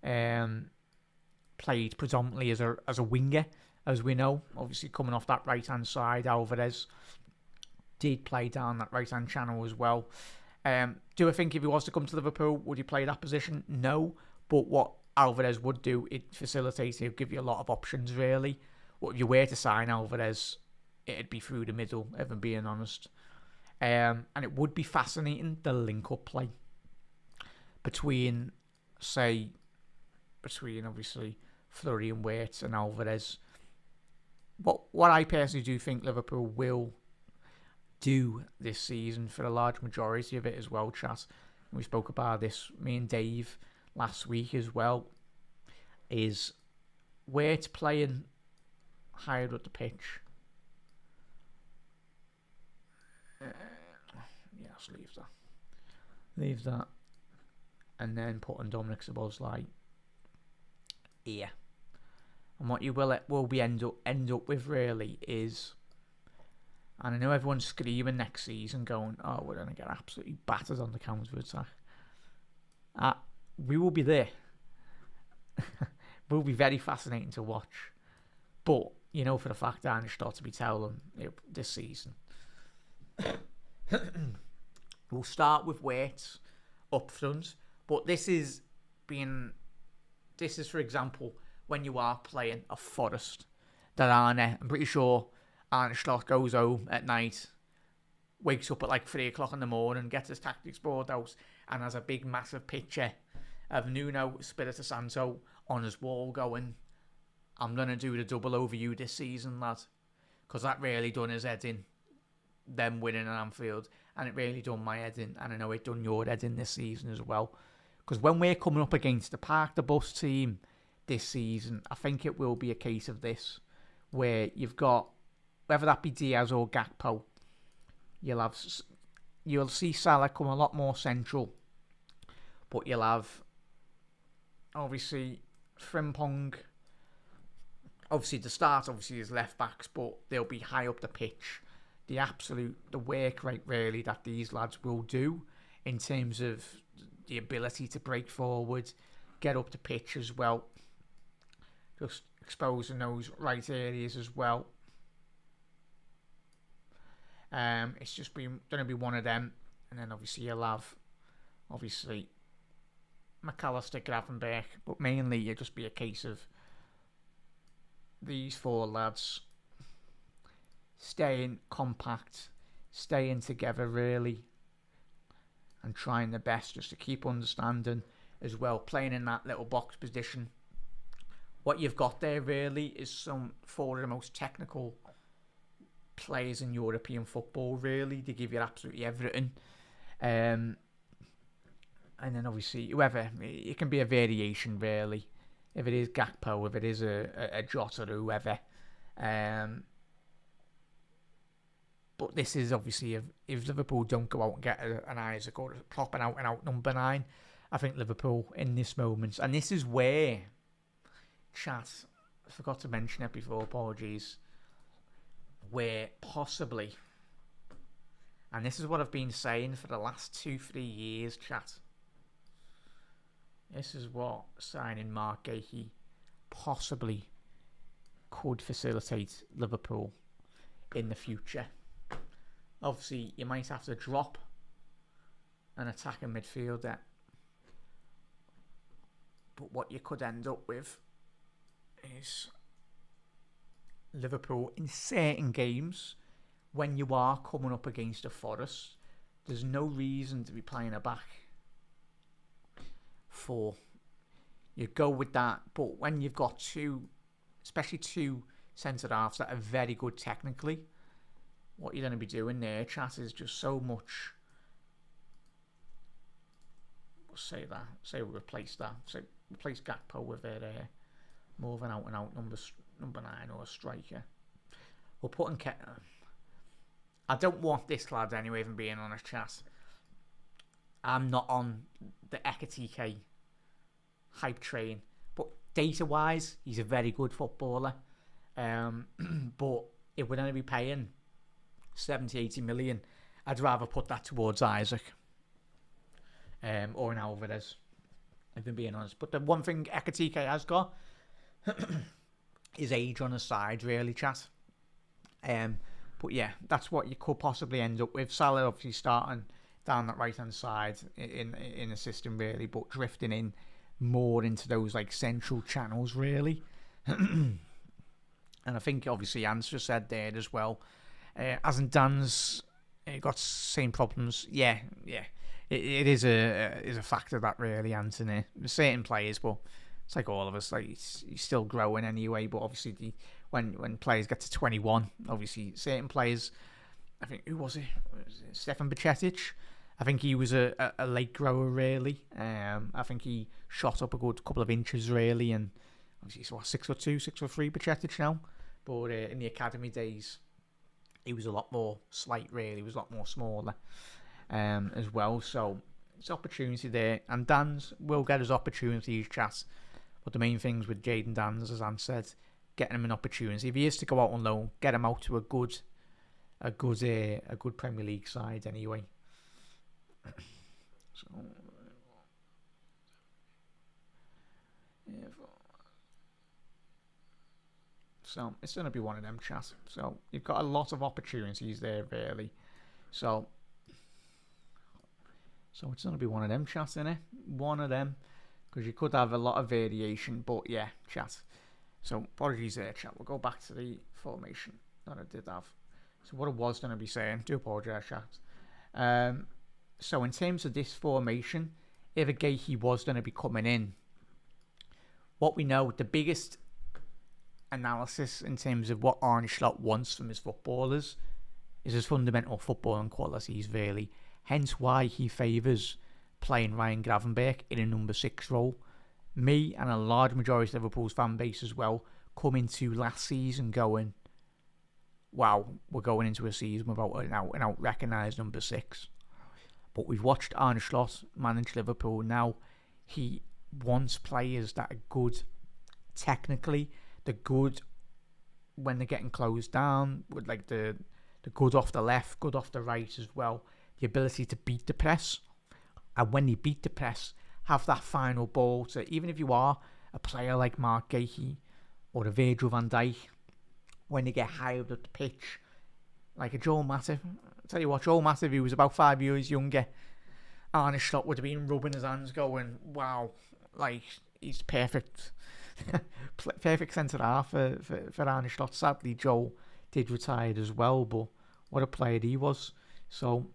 played predominantly as a winger, as we know. Obviously, coming off that right-hand side, Alvarez did play down that right-hand channel as well. Do I think if he was to come to Liverpool, would he play that position? No. But what Alvarez would do, it facilitates, it would give you a lot of options, really. What if you were to sign Alvarez, it'd be through the middle, if I'm being honest. And it would be fascinating, the link-up play between obviously Fleury and Wirtz and Alvarez. What I personally do think Liverpool will do this season, for a large majority of it as well, chat. We spoke about this, me and Dave, last week as well, is Wirtz playing higher up the pitch. Yes, leave that, and then putting Dominic Szoboszlai here. And what you will be end up with really is, and I know everyone's screaming next season, going, "Oh, we're going to get absolutely battered on the counter attack." We will be there. Will be very fascinating to watch. But you know for the fact that I start to be telling this season. We'll start with Wirtz up front, but this is for example when you are playing a Forest that I'm pretty sure Arne Slot goes home at night, wakes up at like 3 o'clock in the morning, gets his tactics board out, and has a big massive picture of Nuno Espirito Santo on his wall going, "I'm going to do the double over you this season, lad," because that really done his head in, them winning at Anfield, and it really done my head in, and I know it done your head in this season as well, because when we're coming up against the Park the Bus team this season, I think it will be a case of this, where you've got, whether that be Diaz or Gakpo, you'll see Salah come a lot more central, but you'll have obviously Frimpong Obviously, the start is left backs, but they'll be high up the pitch. The work rate really that these lads will do in terms of the ability to break forward, get up the pitch as well, just exposing those right areas as well. It's just going to be one of them, and then obviously you'll have McAllister, Gravenberch, but mainly it'll just be a case of these four lads staying compact, staying together really, and trying their best just to keep understanding as well, playing in that little box position. What you've got there really is four of the most technical players in European football really. They give you absolutely everything. And then obviously whoever, it can be a variation really. If it is Gakpo, if it is a Jota or whoever. But this is obviously, if Liverpool don't go out and get an Isaac or Klopp an out number 9, I think Liverpool in this moment, and this is where, chat, I forgot to mention it before, apologies, where possibly, and this is what I've been saying for the last 2-3 years, chat, this is what signing Mark Gahey possibly could facilitate Liverpool in the future. Obviously, you might have to drop an attacking midfielder, but what you could end up with is Liverpool in certain games, when you are coming up against a Forest, there's no reason to be playing a back four. You go with that, but when you've got especially two centre halves that are very good technically, what you're going to be doing there, chat, is just so much. We'll replace Gakpo with more of an out-and-out number 9 or a striker. We're putting I don't want this lad anyway, even being honest, chat. I'm not on the Ekitike hype train, but data-wise, he's a very good footballer. But if we're going to be paying 70-80 million, I'd rather put that towards Isaac or an Alvarez, if I'm being honest. But the one thing Ekitike has got is age on his side, really, chat. But yeah, that's what you could possibly end up with. Salah obviously starting down that right hand side in a system really, but drifting in more into those like central channels really. And I think obviously Ants just said there as well, hasn't Dan's got same problems? Yeah, it is a factor that really, Anthony. There's certain players, but it's like all of us, like he's still growing anyway. But obviously, when players get to 21, obviously certain players, I think, who was it? Stefan Bajcetic. I think he was a late grower really. I think he shot up a good couple of inches really, and obviously he's 6'2", 6'3" Bajcetic now. But in the academy days, he was a lot more slight really. He was a lot more smaller as well. So it's opportunity there, and Dan's will get his opportunities, chat. But the main things with Jayden Danns, as Anne said, getting him an opportunity. If he is to go out on loan, get him out to a good Premier League side anyway. So it's going to be one of them, chat. So you've got a lot of opportunities there, really. So it's going to be one of them, chat, innit? One of them. Because you could have a lot of variation, but yeah, chat. So apologies there, chat. We'll go back to the formation that I did have. So what I was going to be saying, do apologise, chat. So in terms of this formation, if a Gahey was going to be coming in, what we know, the biggest analysis in terms of what Arne Slot wants from his footballers is his fundamental footballing qualities, really. Hence why he favours playing Ryan Gravenberch in a number 6 role. Me and a large majority of Liverpool's fan base as well come into last season going, wow, we're going into a season without an out recognised number 6. But we've watched Arne Slot manage Liverpool. Now he wants players that are good technically, they're good when they're getting closed down, with like the good off the left, good off the right as well. The ability to beat the press, and when you beat the press, have that final ball. So even if you are a player like Mark Gahey or a Virgil van Dijk, when you get high up the pitch, like a Joel Matip. I'll tell you what, Joel Matip, he was about 5 years younger. Arne Slot would have been rubbing his hands going, wow, like, he's perfect. Perfect centre half for Arne Slot. Sadly, Joel did retire as well, but what a player he was. So,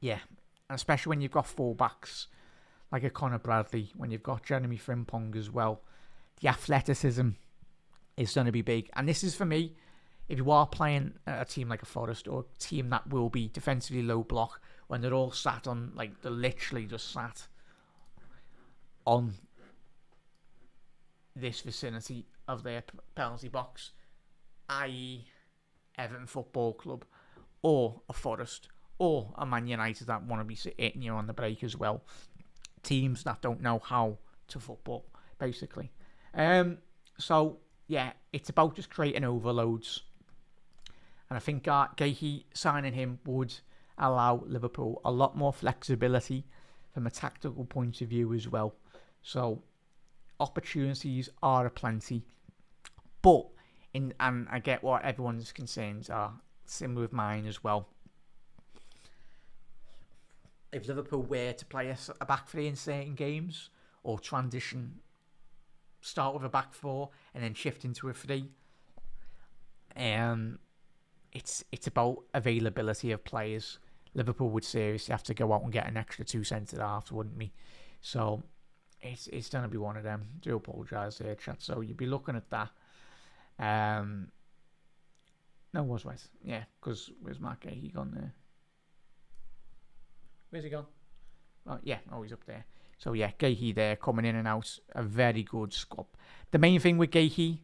yeah, especially when you've got full-backs like a Conor Bradley, when you've got Jeremy Frimpong as well, the athleticism is going to be big. And this is, for me, if you are playing a team like a Forest or a team that will be defensively low block, when they're all sat on, like, they're literally just sat on this vicinity of their penalty box, i.e. Everton Football Club or a Forest or a Man United that want to be hitting you on the break as well. Teams that don't know how to football, basically. So, yeah, it's about just creating overloads. And I think Gahey signing him would allow Liverpool a lot more flexibility from a tactical point of view as well. So, opportunities are aplenty. But, and I get what everyone's concerns are, similar with mine as well. If Liverpool were to play a back three in certain games, or transition, start with a back four and then shift into a three, it's about availability of players. Liverpool would seriously have to go out and get an extra 2 centre halves, wouldn't we? So it's going to be one of them. I do apologise there, chat. So you'd be looking at that. No, it was right. Yeah, because where's Mark Gahey gone there? Where's he gone? Oh, yeah. Oh, he's up there. So, yeah, Gahey there, coming in and out. A very good squad. The main thing with Gahey,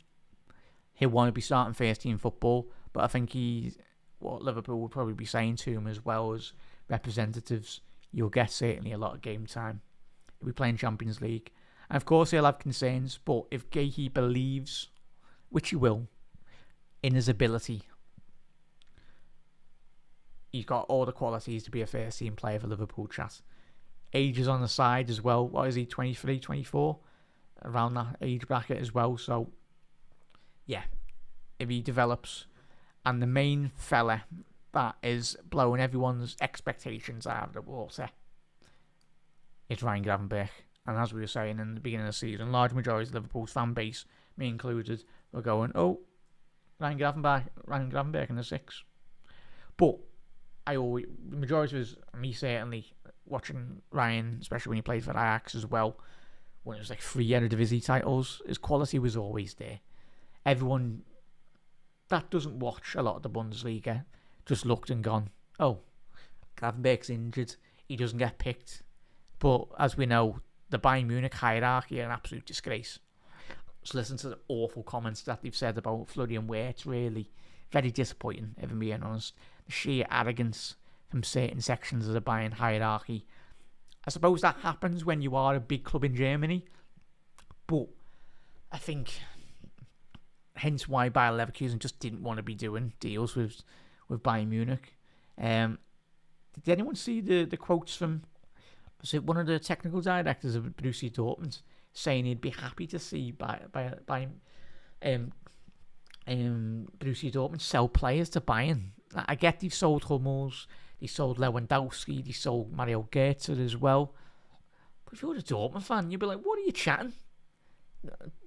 he'll want to be starting first team football. But I think what Liverpool would probably be saying to him as well as representatives, you'll get certainly a lot of game time. He'll be playing Champions League. And, of course, he'll have concerns. But if Gahey believes, which he will, in his ability, he's got all the qualities to be a first team player for Liverpool, chat. Age is on the side as well. What is he, 23, 24? Around that age bracket as well. So, yeah, if he develops. And the main fella that is blowing everyone's expectations out of the water is Ryan Gravenberch. And as we were saying in the beginning of the season, large majority of Liverpool's fan base, me included, were going, oh, Ryan Gravenberch in the 6. But the majority of us, me certainly, watching Ryan, especially when he played for Ajax as well, when it was like 3 Eredivisie titles, his quality was always there. Everyone that doesn't watch a lot of the Bundesliga just looked and gone, oh, Gravenberch's injured, he doesn't get picked. But as we know, the Bayern Munich hierarchy are an absolute disgrace. Just listen to the awful comments that they've said about Florian Wirtz, really. Very disappointing, if I'm being honest. The sheer arrogance from certain sections of the Bayern hierarchy. I suppose that happens when you are a big club in Germany. But I think hence why Bayer Leverkusen just didn't want to be doing deals with Bayern Munich. Did anyone see the quotes from, was it one of the technical directors of Borussia Dortmund saying he'd be happy to see Borussia Dortmund sell players to Bayern? I get they've sold Hummels, they sold Lewandowski, they sold Mario Götze as well. But if you're a Dortmund fan, you'd be like, what are you chatting?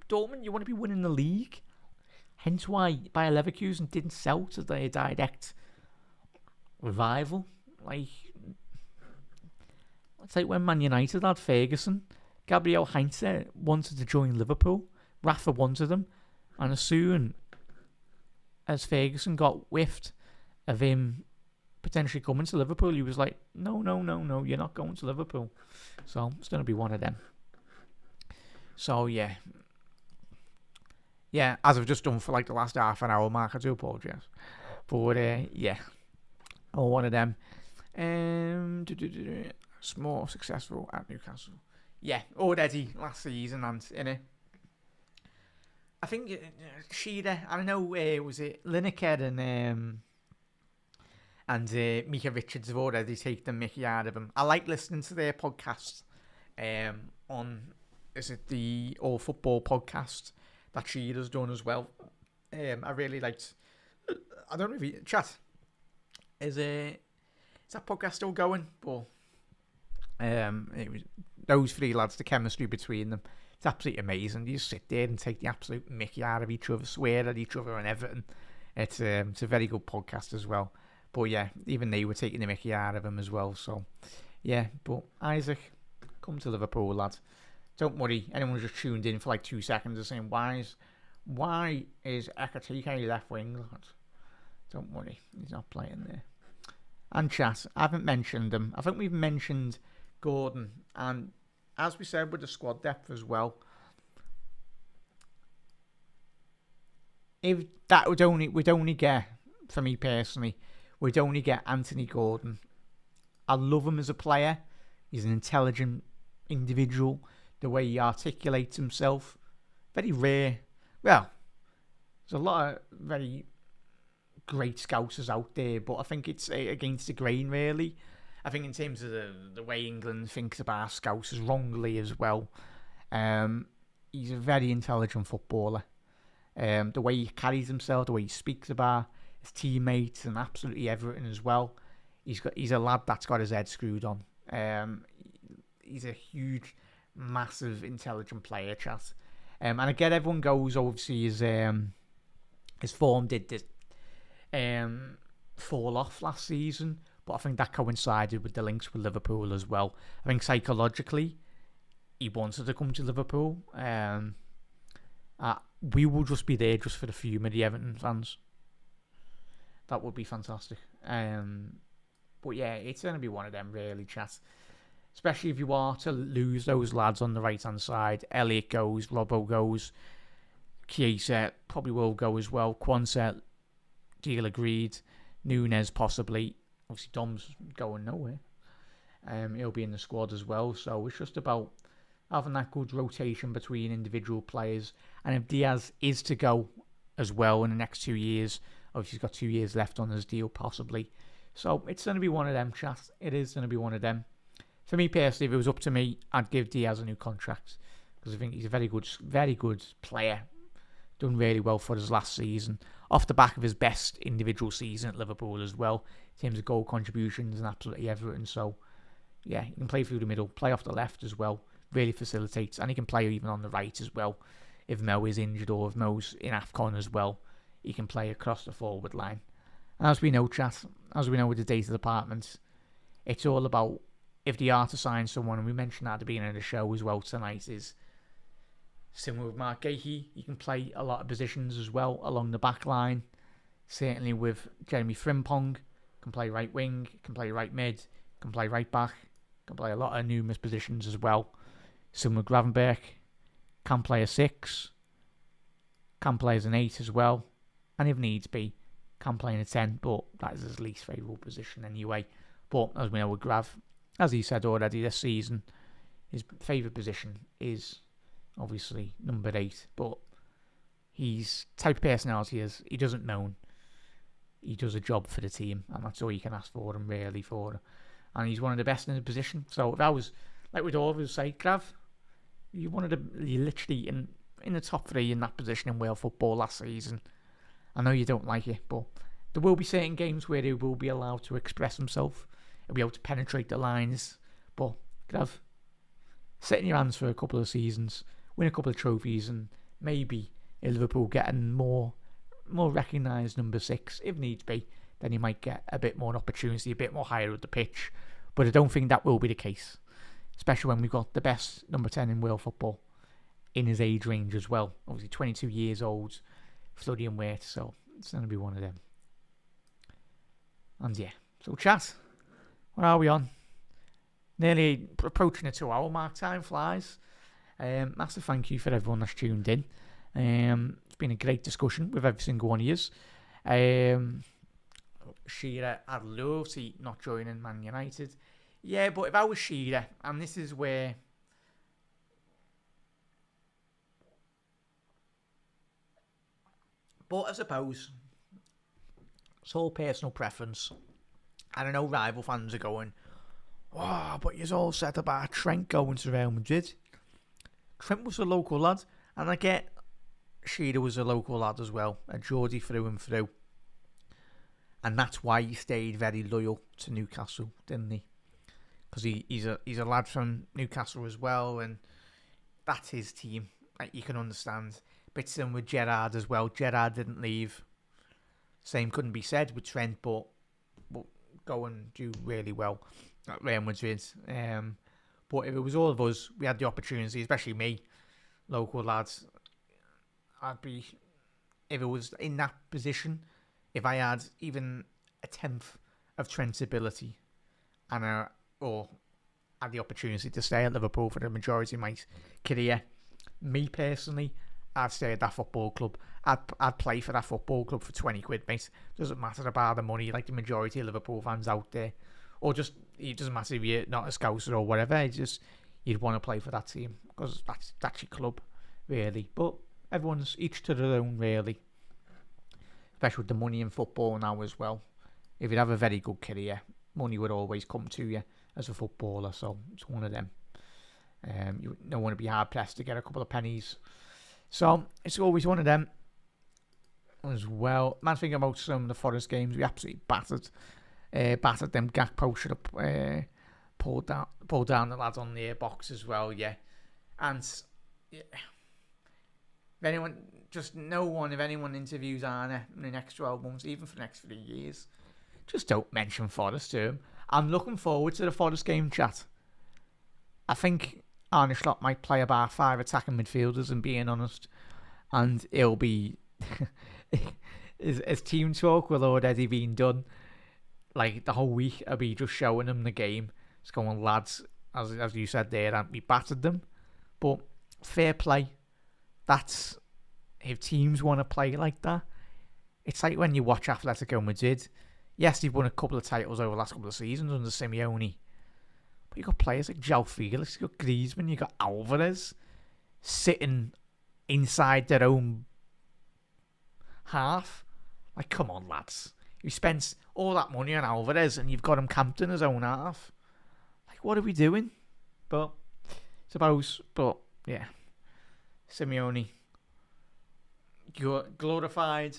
Dortmund, you want to be winning the league? Hence why Bayer Leverkusen didn't sell to their direct rival. Like, it's like when Man United had Ferguson. Gabriel Heinze wanted to join Liverpool. Rafa wanted him. And as soon as Ferguson got whiffed of him potentially coming to Liverpool, he was like, no, you're not going to Liverpool. So it's going to be one of them. So, yeah. Yeah, as I've just done for like the last half an hour mark, I do apologise. But, yeah. Or one of them. More successful at Newcastle. Yeah, already last season and in it. I think Shearer, I don't know, was it Lineker and Mika Richards have already taken the mickey out of him. I like listening to their podcast on, is it the All Football podcast that Shearer's done as well. I really liked, I don't know if you, chat, is that podcast still going? But it was those three lads, the chemistry between them, it's absolutely amazing. You just sit there and take the absolute mickey out of each other, swear at each other and everything. It's a very good podcast as well. But yeah, even they were taking the mickey out of him as well. So yeah, but Isaac, come to Liverpool, lad. Don't worry, anyone who's just tuned in for like 2 seconds is saying, why is Ekatike left wing, lad? Don't worry, he's not playing there. And chat, I haven't mentioned them. I think we've mentioned Gordon, and as we said with the squad depth as well, if that we'd only get, for me personally, we'd only get Anthony Gordon. I love him as a player. He's an intelligent individual. The way he articulates himself, very rare. Well, there's a lot of very great scousers out there, but I think it's against the grain, really. I think in terms of the way England thinks about scousers wrongly as well. He's a very intelligent footballer. The way he carries himself, the way he speaks about his teammates and absolutely everything as well. He's a lad that's got his head screwed on. He's a huge, massive, intelligent player, chat. And I get everyone goes, obviously, his form did fall off last season, but I think that coincided with the links with Liverpool as well. I think psychologically, he wanted to come to Liverpool. We will just be there just for the fume of the Everton fans. That would be fantastic. But yeah, it's going to be one of them, really, chat. Especially if you are to lose those lads on the right-hand side. Elliott goes, Robbo goes, Chiesa probably will go as well. Quansah, deal agreed. Nunes possibly. Obviously, Dom's going nowhere. He'll be in the squad as well. So it's just about having that good rotation between individual players. And if Diaz is to go as well in the next 2 years, obviously he's got 2 years left on his deal possibly. So it's going to be one of them, chat. It is going to be one of them. For me personally, if it was up to me, I'd give Diaz a new contract because I think he's a very good player. Done really well for his last season. Off the back of his best individual season at Liverpool as well. In terms of goal contributions and absolutely everything. So, yeah, he can play through the middle, play off the left as well. Really facilitates. And he can play even on the right as well. If Mo is injured or if Mo's in AFCON as well, he can play across the forward line. And as we know, chat, as we know with the data department, it's all about if they are to sign someone, and we mentioned that at the beginning of the show as well tonight, is similar with Mark Gahey. He can play a lot of positions as well along the back line. Certainly with Jeremy Frimpong, can play right wing, can play right mid, can play right back, can play a lot of numerous positions as well. Similar with Gravenberch, can play a 6, can play as an 8 as well, and if needs be, can play in a 10, but that is his least favourable position anyway. But as we know with Grav, as he said already this season, his favourite position is obviously number 8, but he's type of personality is he doesn't moan. He does a job for the team, and that's all you can ask for him, really, for. And he's one of the best in the position. So if I was, like we'd always say, Grav, you're literally in the top 3 in that position in Wales football last season. I know you don't like it, but there will be certain games where he will be allowed to express himself. He'll be able to penetrate the lines. But, Grav, sit in your hands for a couple of seasons, win a couple of trophies, and maybe if Liverpool getting more recognised number 6, if needs be, then he might get a bit more opportunity, a bit more higher up the pitch. But I don't think that will be the case, especially when we've got the best number 10 in world football in his age range as well. Obviously 22 years old, Florian Wirtz, so it's going to be one of them. And yeah, so chat, what are we on? Nearly approaching the 2-hour mark. Time flies. Massive thank you for everyone that's tuned in. It's been a great discussion with every single one of you. Shearer, I'd love to not joining Man United. Yeah, but if I was Shearer, and this is where But I suppose it's all personal preference. And I know rival fans are going, oh, but you're all said about Trent going to Real Madrid. Trent was a local lad, and I get Shearer was a local lad as well, a Geordie through and through. And that's why he stayed very loyal to Newcastle, didn't he? Because he's a lad from Newcastle as well, and that's his team. You can understand. Bit similar with Gerrard as well. Gerrard didn't leave. Same couldn't be said with Trent, but go and do really well at Real Madrid. But if it was all of us, we had the opportunity, especially me, local lads, I'd be, if it was in that position, if I had even a tenth of Trent's ability or had the opportunity to stay at Liverpool for the majority of my career, me personally, I'd stay at that football club. I'd play for that football club for 20 quid, mate. Doesn't matter about the money, like the majority of Liverpool fans out there. Or just, it doesn't matter if you're not a Scouser or whatever, it's just, you'd want to play for that team, because that's your club, really. But everyone's each to their own, really. Especially with the money in football now as well. If you'd have a very good career, money would always come to you as a footballer, so it's one of them. You don't want to be hard pressed to get a couple of pennies. So it's always one of them as well. Man, thinking about some of the Forest games, we absolutely battered them. Gakpo should have pulled down the lads on the box as well, yeah. And yeah, if anyone interviews Arne in the next 12 months, even for the next 3 years, just don't mention Forest to him. I'm looking forward to the Forest game, chat. I think Arne Slot might play about 5 attacking midfielders, and being honest, and it'll be his team talk will already been done. Like the whole week, I'll be just showing them the game. It's going, lads, as you said there, we battered them, but fair play. That's if teams want to play like that. It's like when you watch Atletico Madrid. Yes, they've won a couple of titles over the last couple of seasons under Simeone. But you've got players like João Felix, you've got Griezmann, you've got Alvarez sitting inside their own half. Like, come on, lads. You spent all that money on Alvarez and you've got him camped in his own half. Like, what are we doing? But yeah. Simeone, glorified.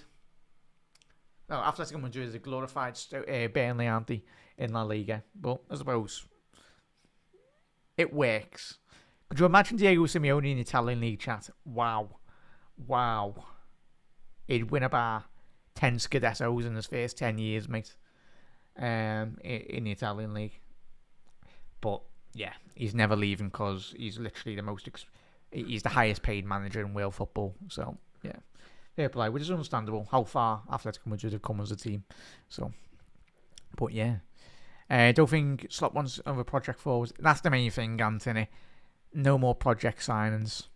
No, Atletico Madrid is a glorified Burnley, aren't they, in La Liga? But I suppose it works. Could you imagine Diego Simeone in the Italian League, chat? Wow. He'd win about 10 Scudettos in his first 10 years, mate, in the Italian League. But, yeah, he's never leaving because he's literally he's the highest paid manager in world football. So, yeah. Fair play, which is understandable how far Atletico Madrid have come as a team. So, but yeah. I don't think Slot wants other project forwards. That's the main thing, Anthony. No more project signings.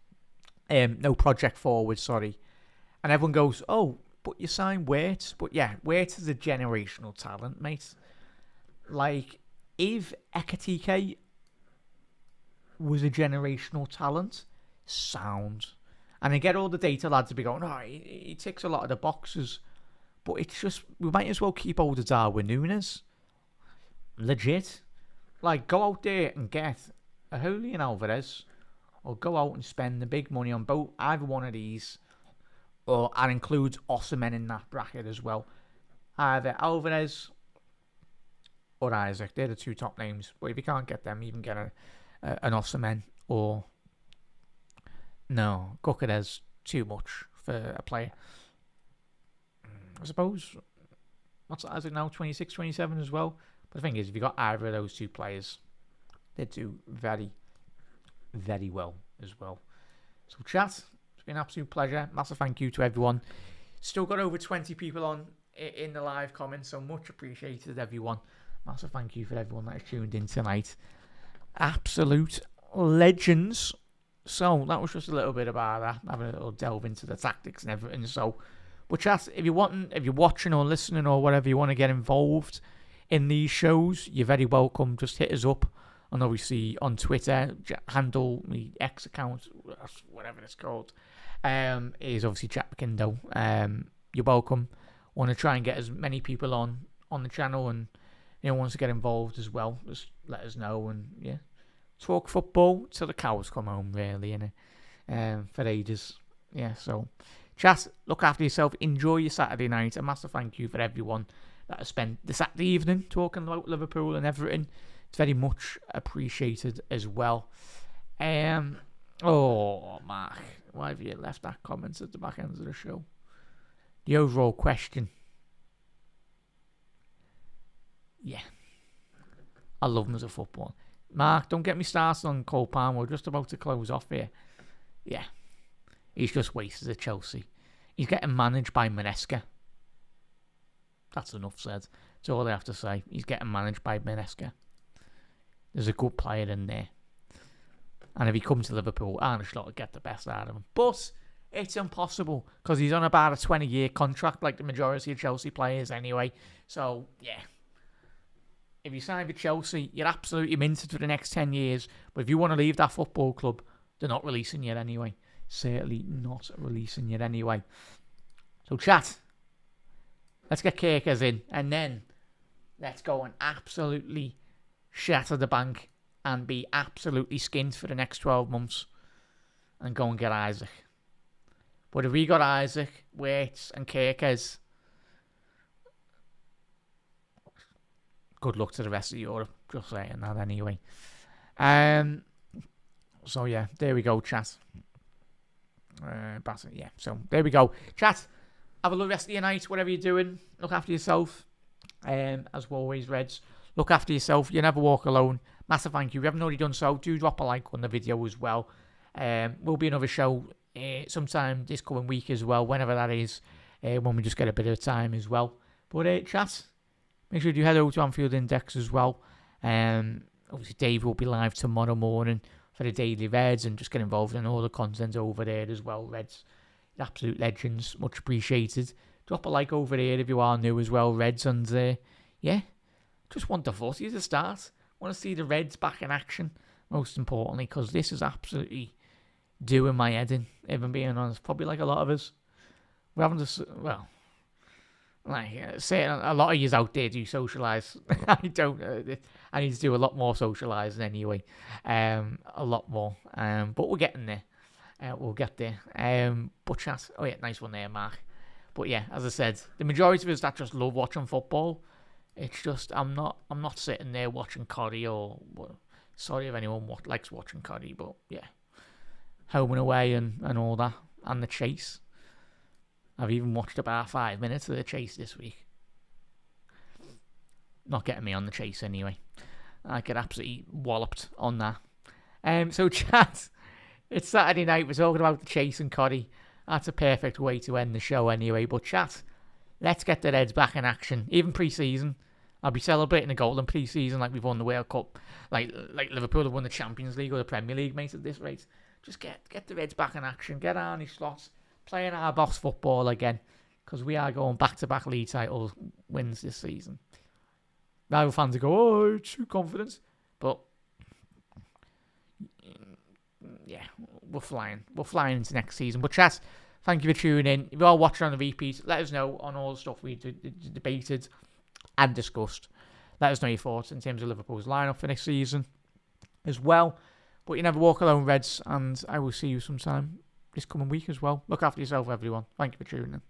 No project forwards, sorry. And everyone goes, oh, but you signed Wirtz. But yeah, Wirtz is a generational talent, mate. Like, if Ekitike was a generational talent, sound. And I get all the data lads to be going, he ticks a lot of the boxes. But it's just, we might as well keep hold of Darwin Núñez. Legit. Like, go out there and get a Julian Alvarez. Or go out and spend the big money on either one of these. Or that includes Osimhen in that bracket as well. Either Alvarez or Isaac. They're the two top names. But if you can't get them, you can get an Osimhen or... No, Gyökeres too much for a player. I suppose, what's Isaac now, 26, 27 as well? But the thing is, if you got either of those two players, they do very, very well as well. So chat, it's been an absolute pleasure. Massive thank you to everyone. Still got over 20 people on in the live comments, so much appreciated, everyone. Massive thank you for everyone that has tuned in tonight. Absolute legends. So that was just a little bit about that, having a little delve into the tactics and everything. So, but chat, if you're watching or listening or whatever, you want to get involved in these shows, you're very welcome. Just hit us up, and obviously on Twitter, handle the X account, whatever it's called, is obviously Jack McIndoe. you're welcome. I want to try and get as many people on the channel, and wants to get involved as well, just let us know. And yeah, talk football till the cows come home, really, for ages. Yeah, so chat, look after yourself, enjoy your Saturday night. A massive thank you for everyone that has spent the Saturday evening talking about Liverpool and everything. It's very much appreciated as well. Oh, Mark, why have you left that comment at the back end of the show? The overall question. Yeah, I love him as a footballer. Mark, don't get me started on Cole Palmer. We're just about to close off here. Yeah, he's just wasted at Chelsea. He's getting managed by Manesca. That's enough said. That's all I have to say. He's getting managed by Manesca. There's a good player in there. And if he comes to Liverpool, Arne Slot will get the best out of him. But it's impossible because he's on about a 20-year contract like the majority of Chelsea players anyway. So, yeah. If you sign for Chelsea, you're absolutely minted for the next 10 years. But if you want to leave that football club, they're not releasing you anyway. Certainly not releasing you anyway. So, chat. Let's get Kirkers in. And then let's go and absolutely shatter the bank and be absolutely skint for the next 12 months and go and get Isaac. But if we got Isaac, Wirtz and Kirkers, good luck to the rest of Europe. Just saying that anyway. So yeah, there we go, chat. Yeah, so there we go. Chat, have a lovely rest of your night, whatever you're doing. Look after yourself. As always, Reds, look after yourself. You never walk alone. Massive thank you. If you haven't already done so, do drop a like on the video as well. Will be another show sometime this coming week as well, whenever that is, when we just get a bit of time as well. But chat, make sure you head over to Anfield Index as well. Obviously, Dave will be live tomorrow morning for the Daily Reds and just get involved in all the content over there as well, Reds. Absolute legends, much appreciated. Drop a like over there if you are new as well, Reds. And yeah, just want the footy to start. Want to see the Reds back in action, most importantly, because this is absolutely doing my head in, if I'm being honest. Probably like a lot of us. We're having to, well, like, say a lot of yous out there do socialise. I don't. I need to do a lot more socialising anyway. A lot more. But we're getting there. We'll get there. But chat. Oh yeah, nice one there, Mark. But yeah, as I said, the majority of us that just love watching football. It's just I'm not sitting there watching Coddy or sorry if anyone likes watching Coddy, but yeah, home and away and all that and the chase. I've even watched about 5 minutes of the chase this week. Not getting me on the chase anyway. I get absolutely walloped on that. So chat, it's Saturday night. We're talking about the chase and Coddy. That's a perfect way to end the show anyway. But chat, let's get the Reds back in action. Even pre-season, I'll be celebrating a goal in pre-season like we've won the World Cup, like Liverpool have won the Champions League or the Premier League, mate, at this rate. Just get the Reds back in action. Get Arne Slot playing our boss football again, because we are going back-to-back league title wins this season. Rival fans will go, oh, too confident. But yeah, we're flying. We're flying into next season. But chat, thank you for tuning in. If you are watching on the repeat, let us know on all the stuff we debated and discussed. Let us know your thoughts in terms of Liverpool's lineup for next season as well. But you never walk alone, Reds, and I will see you sometime this coming week as well. Look after yourself, everyone. Thank you for tuning in.